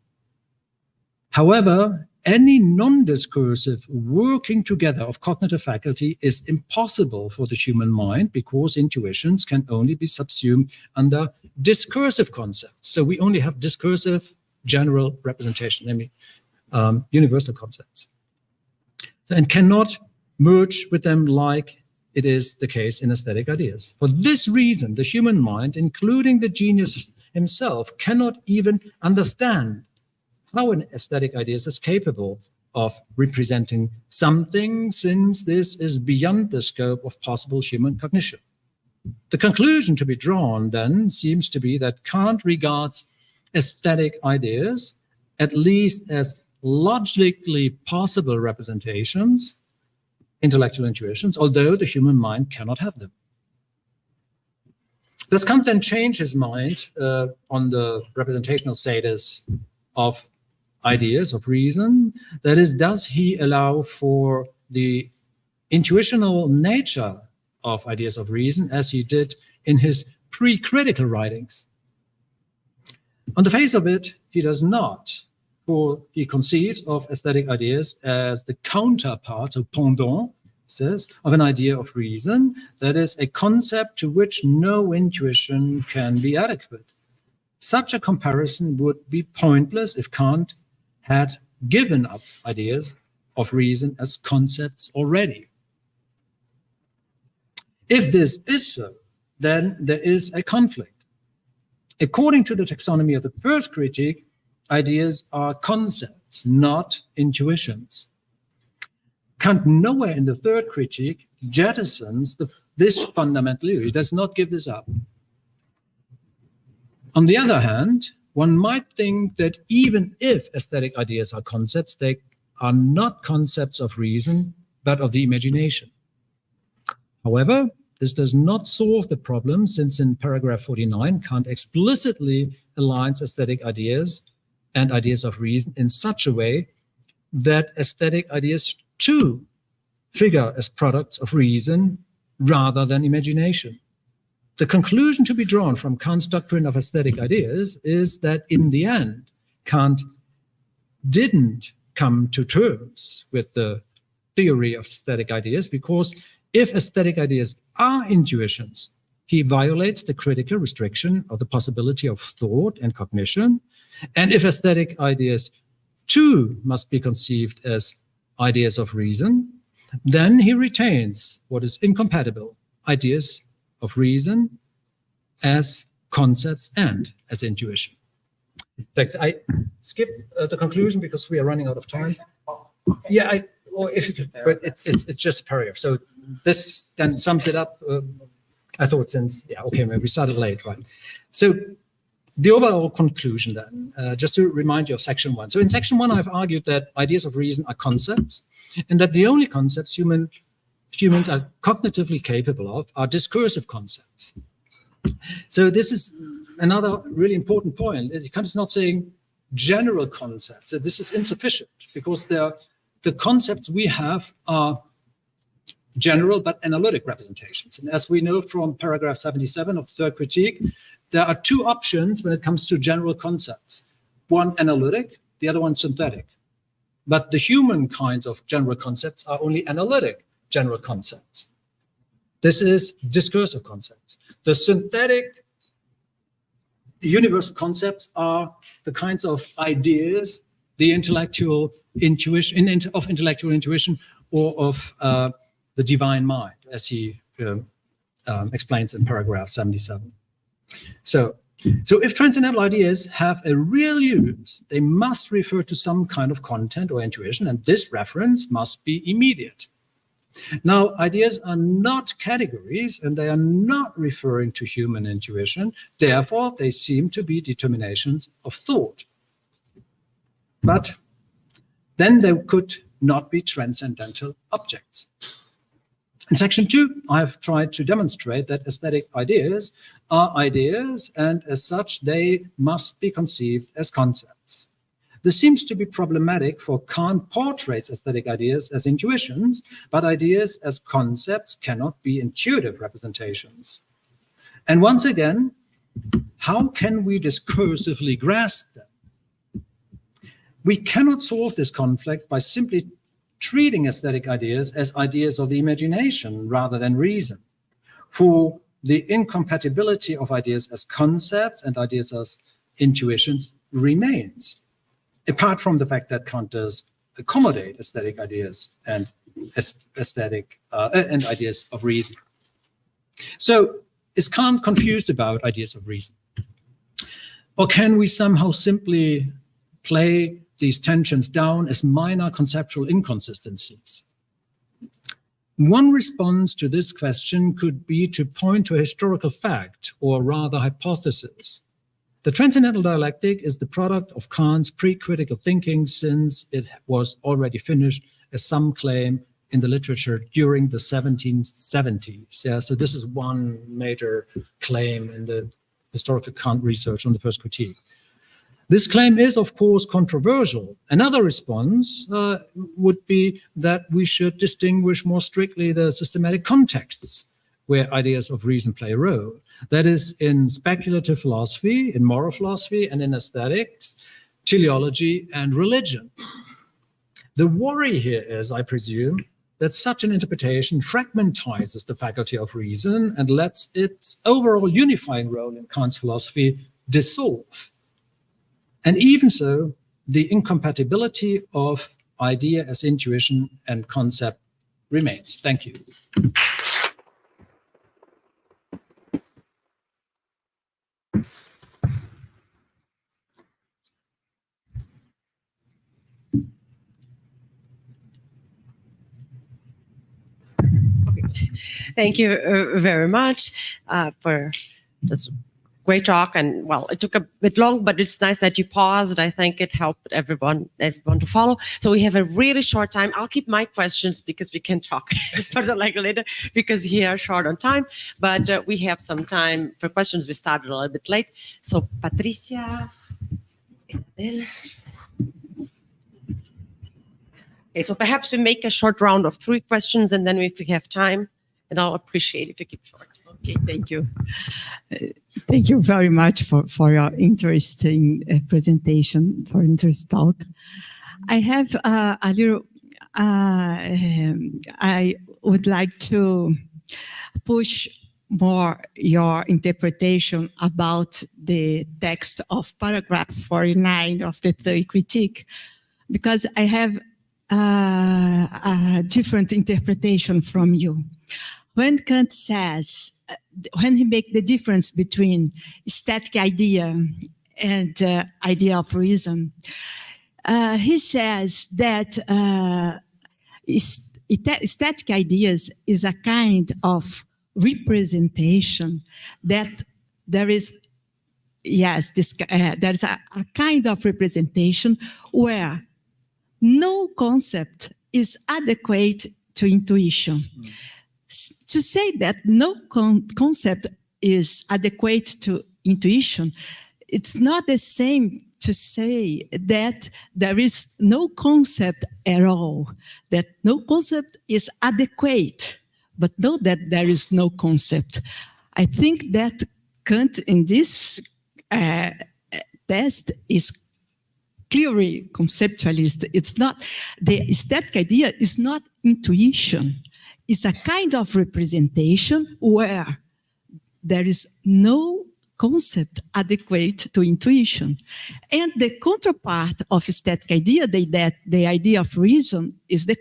However, any non-discursive working together of cognitive faculty is impossible for the human mind because intuitions can only be subsumed under discursive concepts. So we only have discursive general representation, namely universal concepts, and cannot merge with them like it is the case in aesthetic ideas. For this reason, the human mind, including the genius himself, cannot even understand how an aesthetic idea is capable of representing something, since this is beyond the scope of possible human cognition. The conclusion to be drawn then seems to be that Kant regards aesthetic ideas, at least as logically possible representations, intellectual intuitions, although the human mind cannot have them. Does Kant then change his mind on the representational status of ideas of reason? That is, does he allow for the intuitional nature of ideas of reason as he did in his pre-critical writings? On the face of it, he does not, for he conceives of aesthetic ideas as the counterpart, or pendant, says, of an idea of reason, that is, a concept to which no intuition can be adequate. Such a comparison would be pointless if Kant had given up ideas of reason as concepts already. If this is so, then there is a conflict. According to the taxonomy of the first critique, ideas are concepts, not intuitions. Kant nowhere in the third critique jettisons this fundamental view. He does not give this up. On the other hand, one might think that even if aesthetic ideas are concepts, they are not concepts of reason, but of the imagination. However, this does not solve the problem, since in paragraph 49, Kant explicitly aligns aesthetic ideas and ideas of reason in such a way that aesthetic ideas too figure as products of reason rather than imagination. The conclusion to be drawn from Kant's doctrine of aesthetic ideas is that in the end, Kant didn't come to terms with the theory of aesthetic ideas, because if aesthetic ideas are intuitions, he violates the critical restriction of the possibility of thought and cognition. And if aesthetic ideas too must be conceived as ideas of reason, then he retains what is incompatible, ideas of reason as concepts and as intuition. Thanks. I skipped the conclusion because we are running out of time. Yeah, but it's just a paragraph. So this then sums it up. I thought since, yeah, okay, maybe we started late, right? So the overall conclusion then, just to remind you of section 1. So in section 1, I've argued that ideas of reason are concepts, and that the only concepts humans are cognitively capable of are discursive concepts. So this is another really important point. Kant is not saying general concepts. This is insufficient, because the concepts we have are general but analytic representations. And as we know from paragraph 77 of the third critique, there are two options when it comes to general concepts. One analytic, the other one synthetic. But the human kinds of general concepts are only analytic general concepts. This is discursive concepts. The synthetic universal concepts are the kinds of ideas, the intellectual intuition, of intellectual intuition, or of the divine mind, as he explains in paragraph 77. So if transcendental ideas have a real use, they must refer to some kind of content or intuition, and this reference must be immediate. Now, ideas are not categories, and they are not referring to human intuition. Therefore, they seem to be determinations of thought. But then they could not be transcendental objects. In section 2, I have tried to demonstrate that aesthetic ideas are ideas, and as such, they must be conceived as concepts. This seems to be problematic, for Kant portrays aesthetic ideas as intuitions, but ideas as concepts cannot be intuitive representations. And once again, how can we discursively grasp them? We cannot solve this conflict by simply treating aesthetic ideas as ideas of the imagination rather than reason. For the incompatibility of ideas as concepts and ideas as intuitions remains, apart from the fact that Kant does accommodate aesthetic ideas and and ideas of reason. So, is Kant confused about ideas of reason? Or can we somehow simply play these tensions down as minor conceptual inconsistencies? One response to this question could be to point to a historical fact, or rather hypothesis. The transcendental dialectic is the product of Kant's pre-critical thinking, since it was already finished, as some claim, in the literature during the 1770s. Yeah, so this is one major claim in the historical Kant research on the first critique. This claim is, of course, controversial. Another response would be that we should distinguish more strictly the systematic contexts where ideas of reason play a role. That is, in speculative philosophy, in moral philosophy, and in aesthetics, teleology, and religion. The worry here is, I presume, that such an interpretation fragmentizes the faculty of reason and lets its overall unifying role in Kant's philosophy dissolve. And even so, the incompatibility of idea as intuition and concept remains. Thank you. Thank you very much for this great talk. And well, it took a bit long, but it's nice that you paused. I think it helped everyone to follow. So we have a really short time. I'll keep my questions because we can talk further later because we are short on time. But we have some time for questions. We started a little bit late. So Patricia, Isabel. Okay, so perhaps we make a short round of 3 questions, and then if we have time, and I'll appreciate if you keep short. Okay, thank you. Thank you very much for your interesting presentation, for interesting talk. I have a little, I would like to push more your interpretation about the text of paragraph 49 of the third critique, because I have a different interpretation from you. When Kant says, when he makes the difference between aesthetic idea and idea of reason, he says that aesthetic ideas is a kind of representation that there is, yes, there is a kind of representation where no concept is adequate to intuition. To say that no concept is adequate to intuition, it's not the same to say that there is no concept at all, that no concept is adequate, but know that there is no concept. I think that Kant in this test is clearly conceptualist. It's not, the aesthetic idea is not intuition. It's a kind of representation where there is no concept adequate to intuition. And the counterpart of aesthetic idea, the idea of reason, is the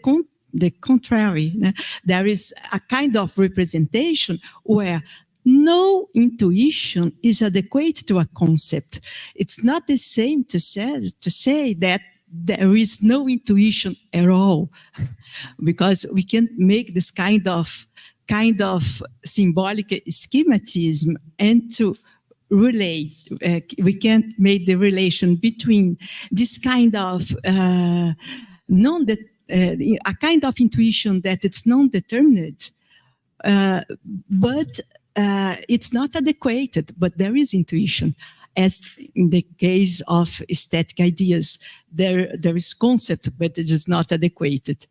contrary. There is a kind of representation where no intuition is adequate to a concept. It's not the same to say that there is no intuition at all, because we can make this kind of symbolic schematism and to relate. We can't make the relation between this kind of a kind of intuition that it's non-determinate, but it's not adequate, but there is intuition. As in the case of aesthetic ideas, there is concept, but it is not adequate.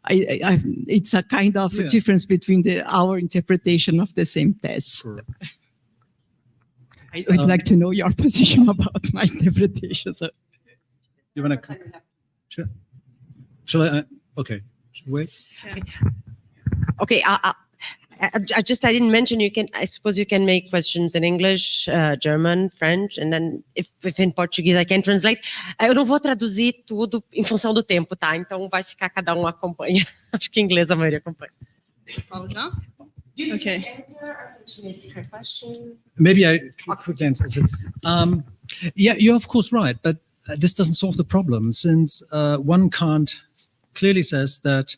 It's a kind of difference between our interpretation of the same text. Sure. I would like to know your position about my interpretation. So. You want to? Sure. Shall I? Okay. Wait. Okay. I didn't mention, I suppose you can make questions in English, German, French, and then if in Portuguese I can translate. Eu não vou traduzir tudo em função do tempo, tá? Então vai ficar, cada um acompanha. Acho que em inglês a maioria acompanha. Falo já? Okay. Maybe I quickly answer. Yeah, you're of course right, but this doesn't solve the problem, since one Kant clearly says that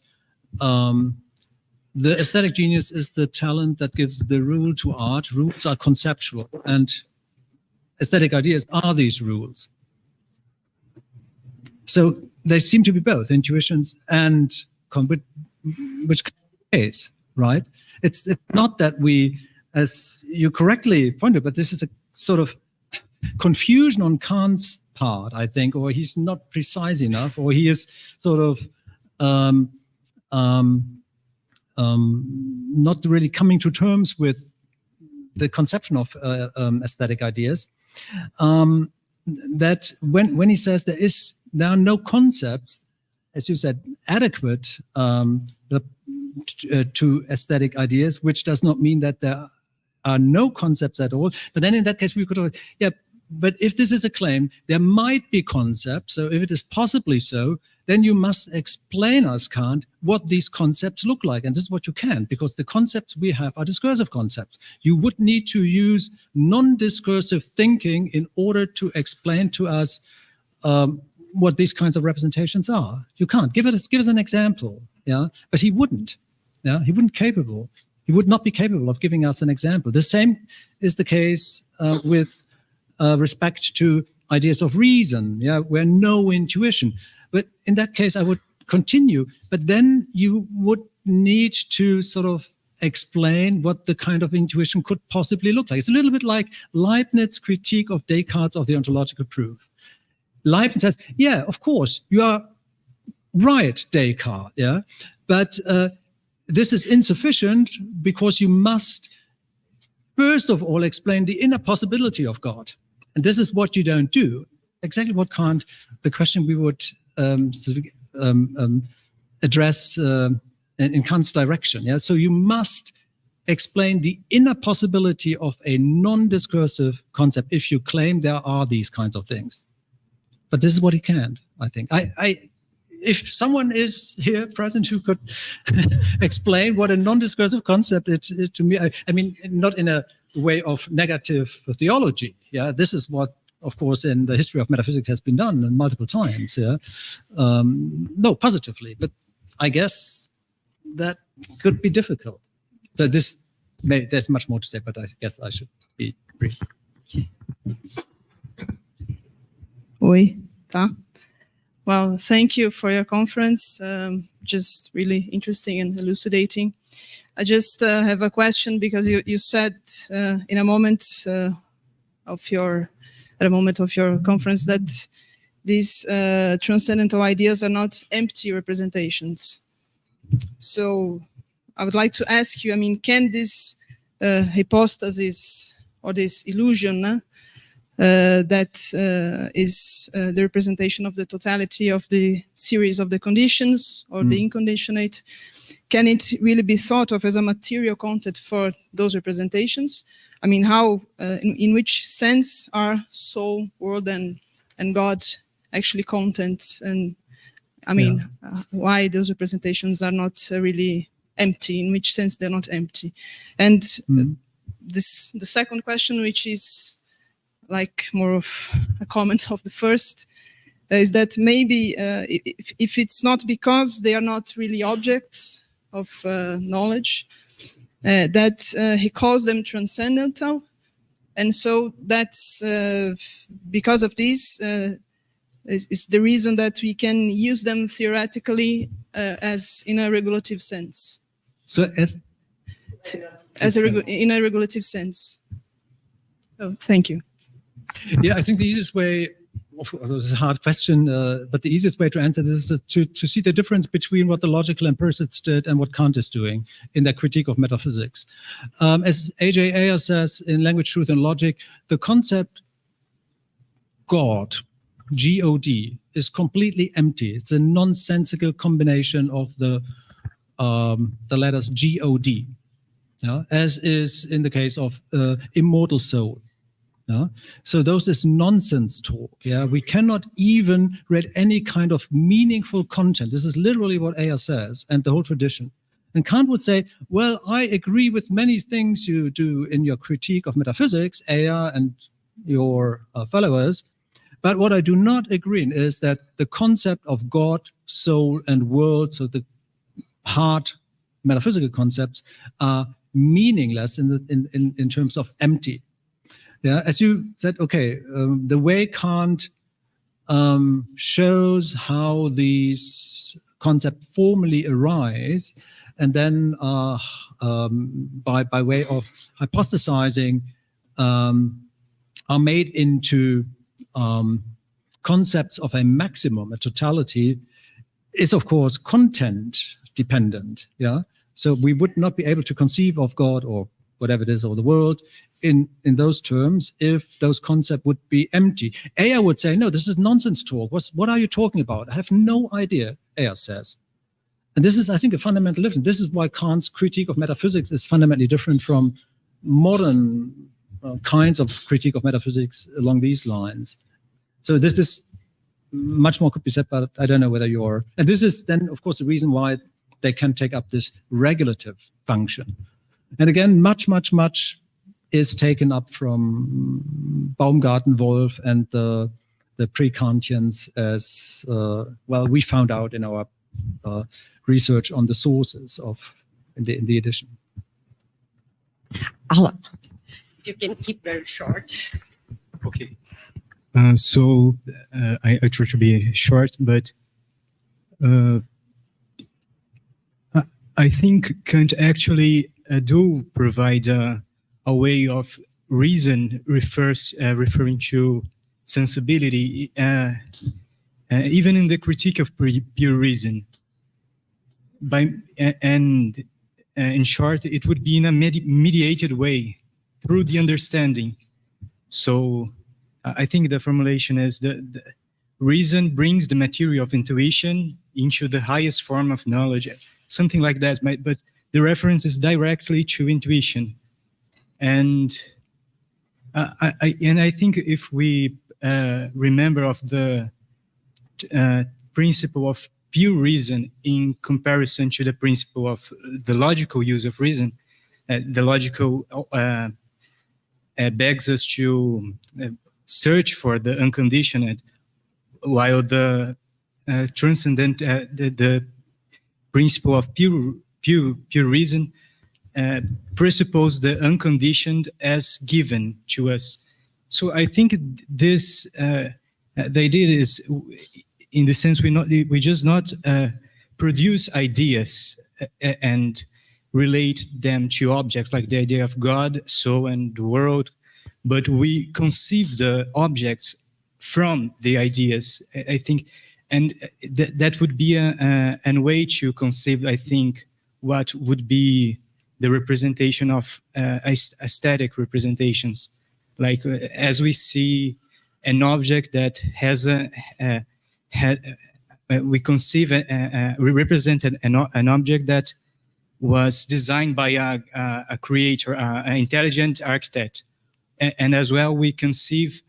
the aesthetic genius is the talent that gives the rule to art. Rules are conceptual, and aesthetic ideas are these rules. So they seem to be both intuitions and which case, right? It's not that we, as you correctly pointed, but this is a sort of confusion on Kant's part, I think, or he's not precise enough, or he is sort of not really coming to terms with the conception of aesthetic ideas. That when he says there are no concepts, as you said, adequate to aesthetic ideas, which does not mean that there are no concepts at all. But then in that case, we could, but if this is a claim, there might be concepts. So if it is possibly so, then you must explain us, Kant, what these concepts look like. And this is what you can, because the concepts we have are discursive concepts. You would need to use non-discursive thinking in order to explain to us what these kinds of representations are. You can't. Give us an example. Yeah, but he wouldn't. Yeah, he wouldn't capable. He would not be capable of giving us an example. The same is the case with respect to ideas of reason. Yeah, where no intuition. But in that case, I would continue. But then you would need to sort of explain what the kind of intuition could possibly look like. It's a little bit like Leibniz's critique of Descartes of the ontological proof. Leibniz says, yeah, of course, you are right, Descartes, yeah, but this is insufficient because you must, first of all, explain the inner possibility of God. And this is what you don't do. Exactly what Kant, the question we would address in Kant's direction. Yeah, so you must explain the inner possibility of a non-discursive concept if you claim there are these kinds of things. But this is what he can, I think. If someone is here present who could explain what a non-discursive concept is to me, I mean, not in a way of negative theology. Yeah, this is what, of course, in the history of metaphysics has been done multiple times. Yeah, no, positively, but I guess that could be difficult. So there's much more to say, but I guess I should be brief. Oi, tá. Well, thank you for your conference. Just really interesting and elucidating. I just have a question, because you said in a moment of your conference that these transcendental ideas are not empty representations. So I would like to ask you, I mean, can this hypostasis or this illusion that is the representation of the totality of the series of the conditions or the inconditionate, can it really be thought of as a material content for those representations? I mean, how, in which sense are soul, world, and God actually content? And I mean, why those representations are not really empty? In which sense they're not empty? And the second question, which is like more of a comment of the first, is that maybe if it's not because they are not really objects of knowledge, that he calls them transcendental. And so that's because of this is the reason that we can use them theoretically as in a regulative sense. So in a regulative sense. Oh, thank you. Yeah, I think the easiest way, this is a hard question, but the easiest way to answer this is to see the difference between what the logical empiricists did and what Kant is doing in their critique of metaphysics. As A.J. Ayer says in Language, Truth and Logic, the concept God, G-O-D, is completely empty. It's a nonsensical combination of the letters G-O-D, as is in the case of immortal soul. So those is nonsense talk. We cannot even read any kind of meaningful content. This is literally what Ayer says and the whole tradition. And Kant would say, well, I agree with many things you do in your critique of metaphysics, Ayer and your followers, but what I do not agree in is that the concept of God, soul, and world, so the hard metaphysical concepts, are meaningless in terms of empty. As you said, okay, the way Kant shows how these concepts formally arise, and then by way of hypothesizing, are made into concepts of a maximum, a totality, is of course content dependent. So we would not be able to conceive of God or whatever it is, or the world, in those terms, if those concepts would be empty. Ayer would say, no, this is nonsense talk. What are you talking about? I have no idea, Ayer says. And this is, I think, a fundamental difference. This is why Kant's critique of metaphysics is fundamentally different from modern kinds of critique of metaphysics along these lines. So this much more could be said, but I don't know whether you're... And this is then, of course, the reason why they can take up this regulative function. And again, much is taken up from Baumgarten, Wolff, and the pre-Kantians as, well, we found out in our research on the sources in the edition. Alan, you can keep very short. Okay. So I try to be short, but I think Kant actually do provide a way of reason referring to sensibility, even in the critique of pure reason. And in short, it would be in a mediated way through the understanding. So I think the formulation is the reason brings the material of intuition into the highest form of knowledge, something like that. But the reference is directly to intuition. And I think if we remember of the principle of pure reason in comparison to the principle of the logical use of reason, the logical begs us to search for the unconditioned, while the transcendent, the principle of pure reason presuppose the unconditioned as given to us. So I think this the idea is, in the sense we just not produce ideas and relate them to objects like the idea of God, soul, and the world, but we conceive the objects from the ideas. I think, and that would be a way to conceive, I think, what would be the representation of aesthetic representations. Like as we see an object that has we conceive, we represent an object that was designed by a creator, an intelligent architect. And as well, we conceive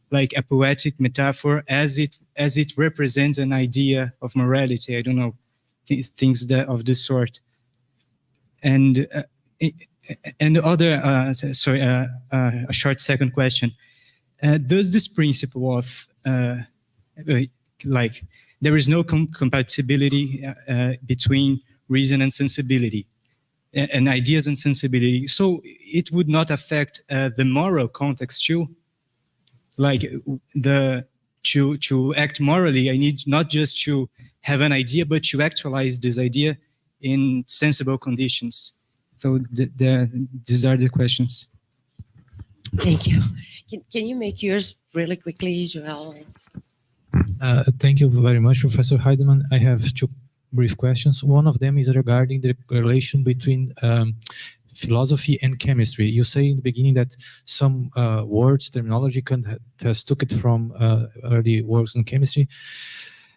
like a poetic metaphor as it represents an idea of morality. I don't know, things of this sort. And other, a short second question. Does this principle of like there is no compatibility between reason and sensibility, and ideas and sensibility. So it would not affect the moral context too. Like to act morally, I need not just to have an idea, but to actualize this idea in sensible conditions. So these are the questions. Thank you. Can you make yours really quickly, Joel? Thank you very much, Professor Heidemann. I have two brief questions. One of them is regarding the relation between philosophy and chemistry. You say in the beginning that some words, terminology, Kant has took it from early works in chemistry.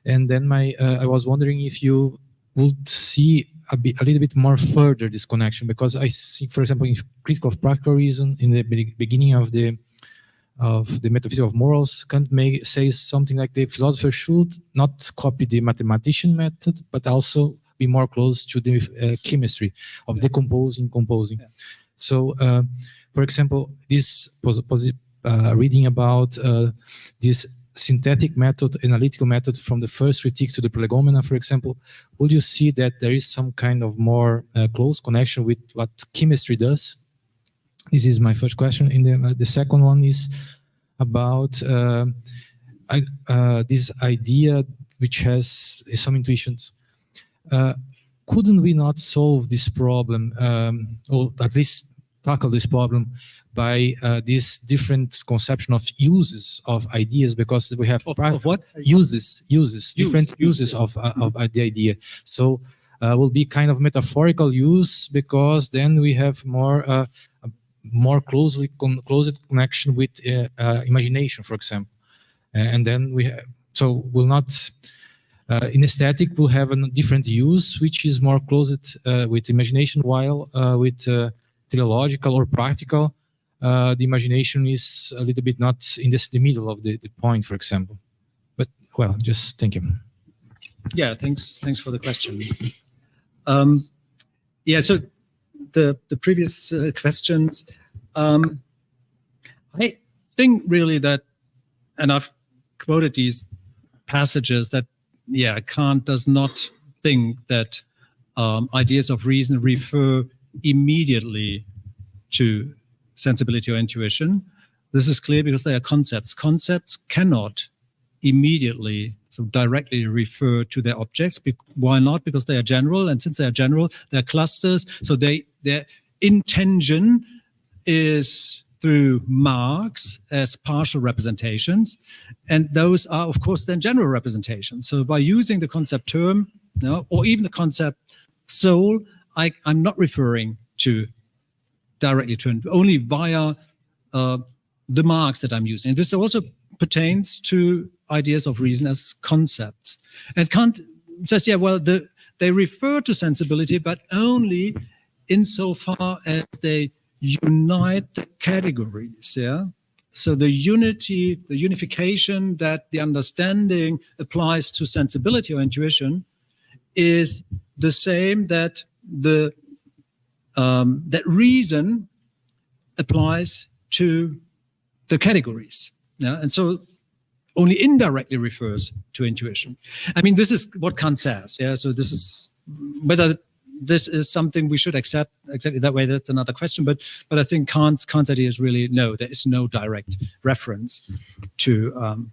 And then I was wondering if you would see a little bit more further this connection, because I see, for example, in Critical of Practical Reason, in the beginning of the Metaphysics of Morals, Kant says something like the philosopher should not copy the mathematician method, but also be more close to the chemistry of decomposing, composing. Yeah. So, for example, this reading about this synthetic method, analytical method from the first critique to the prolegomena, for example, would you see that there is some kind of more close connection with what chemistry does? This is my first question. And the second one is about this idea which has some intuitions. Couldn't we not solve this problem, or at least tackle this problem by this different conception of uses of ideas? Because we have of what? Different uses of the idea. So will be kind of metaphorical use, because then we have more close connection with imagination, for example, and then we have, so will not. In aesthetic, we'll have a different use, which is more close with imagination, while with teleological or practical, the imagination is a little bit not in the middle of the point, for example. But, well, just thank you. Yeah, thanks for the question. Yeah, so the previous questions, I think really that, and I've quoted these passages that, yeah, Kant does not think that ideas of reason refer immediately to sensibility or intuition. This is clear because they are concepts. Concepts cannot immediately, so directly refer to their objects. Why not? Because they are general, and since they are general, they're clusters. So their intention is through marks as partial representations, and those are, of course, then general representations. So by using the concept term, or even the concept soul, I'm not referring to directly to, only via the marks that I'm using. And this also pertains to ideas of reason as concepts. And Kant says, yeah, well, they refer to sensibility, but only insofar as they unite the categories, yeah? So the unification that the understanding applies to sensibility or intuition is the same that that reason applies to the categories, yeah? And so only indirectly refers to intuition. I mean, this is what Kant says, yeah? So this is whether this is something we should accept exactly that way, that's another question. But I think Kant's idea is really, no, there is no direct reference to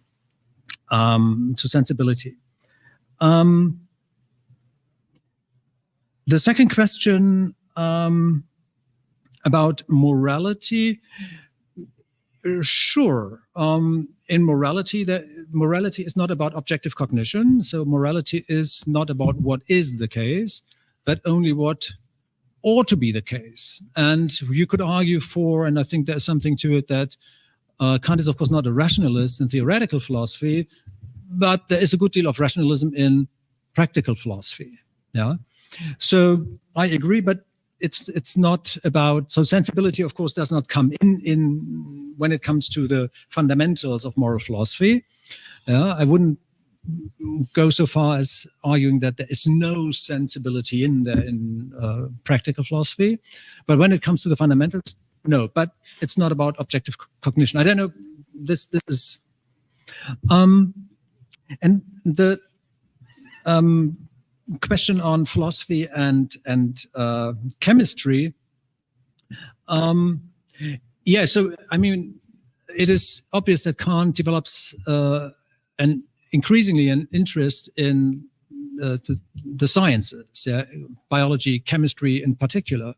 sensibility. The second question about morality, sure. In morality, morality is not about objective cognition. So morality is not about what is the case, but only what ought to be the case. And you could argue for, and I think there's something to it, that Kant is, of course, not a rationalist in theoretical philosophy, but there is a good deal of rationalism in practical philosophy. Yeah. So I agree, but it's not about, so sensibility, of course, does not come in when it comes to the fundamentals of moral philosophy. I wouldn't go so far as arguing that there is no sensibility in there in practical philosophy, but when it comes to the fundamentals, no. But it's not about objective cognition. I don't know. This is And the question on philosophy and chemistry. Yeah, so I mean, it is obvious that Kant develops increasingly an interest in the sciences, yeah, biology, chemistry in particular,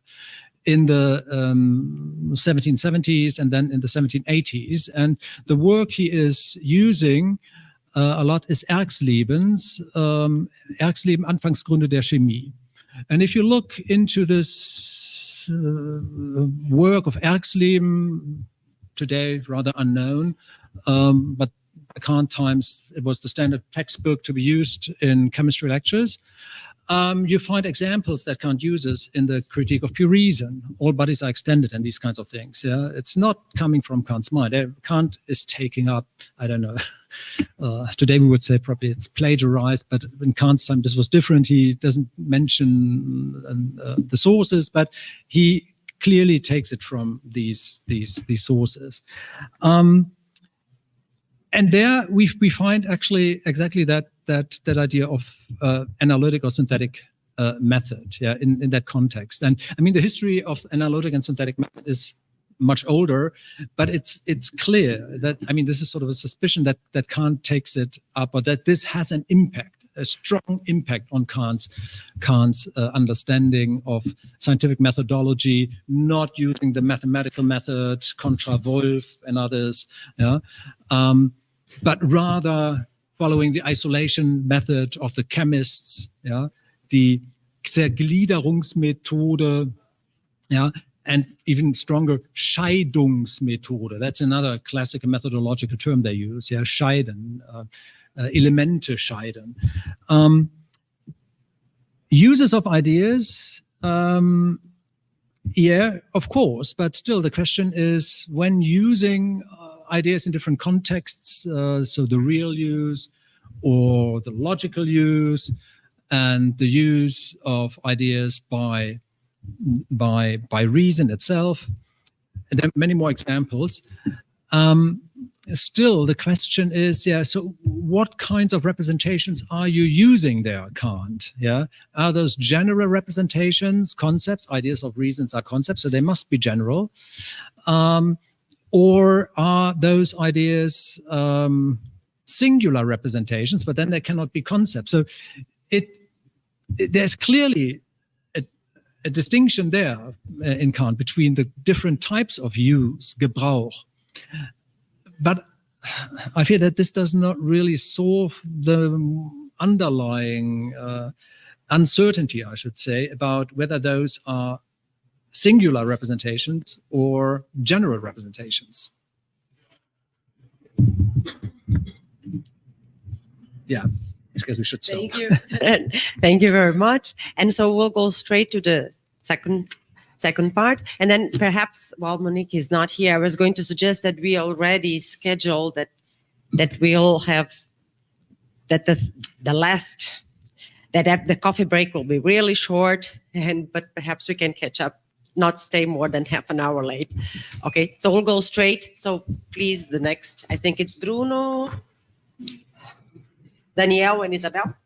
in the 1770s and then in the 1780s. And the work he is using a lot is Erxlebens, Erxleben, Anfangsgründe der Chemie. And if you look into this work of Erxleben, today rather unknown, but at Kant times it was the standard textbook to be used in chemistry lectures. You find examples that Kant uses in the Critique of Pure Reason. All bodies are extended and these kinds of things. Yeah, it's not coming from Kant's mind. Kant is taking up, I don't know, today we would say probably it's plagiarized, but in Kant's time this was different. He doesn't mention the sources, but he clearly takes it from these sources. And there we find actually exactly that idea of analytic or synthetic method, yeah, in that context. And I mean, the history of analytic and synthetic method is much older, but it's clear that, I mean, this is sort of a suspicion that Kant takes it up, or that this has an impact, a strong impact on Kant's understanding of scientific methodology, not using the mathematical method, contra Wolf and others, yeah, but rather following the isolation method of the chemists, yeah, the Zergliederungsmethode, yeah, and even stronger, Scheidungsmethode. That's another classical methodological term they use, yeah, scheiden, Elemente scheiden. Uses of ideas, yeah, of course, but still the question is, when using ideas in different contexts, so the real use or the logical use, and the use of ideas by reason itself, and there are many more examples. Still, the question is, yeah, so what kinds of representations are you using there, Kant? Yeah, are those general representations, concepts? Ideas of reasons are concepts, so they must be general. Or are those ideas singular representations, but then they cannot be concepts? So there's clearly a distinction there in Kant between the different types of use, Gebrauch. But I feel that this does not really solve the underlying uncertainty, I should say, about whether those are singular representations or general representations. Yeah, I guess we should stop. Thank you. Thank you very much. And so we'll go straight to the second part. And then perhaps while Monique is not here, I was going to suggest that we already scheduled that we'll have that the coffee break will be really short, but perhaps we can catch up, not stay more than half an hour late. Okay, so we'll go straight. So please, the next, I think it's Bruno, Danielle, and Isabel.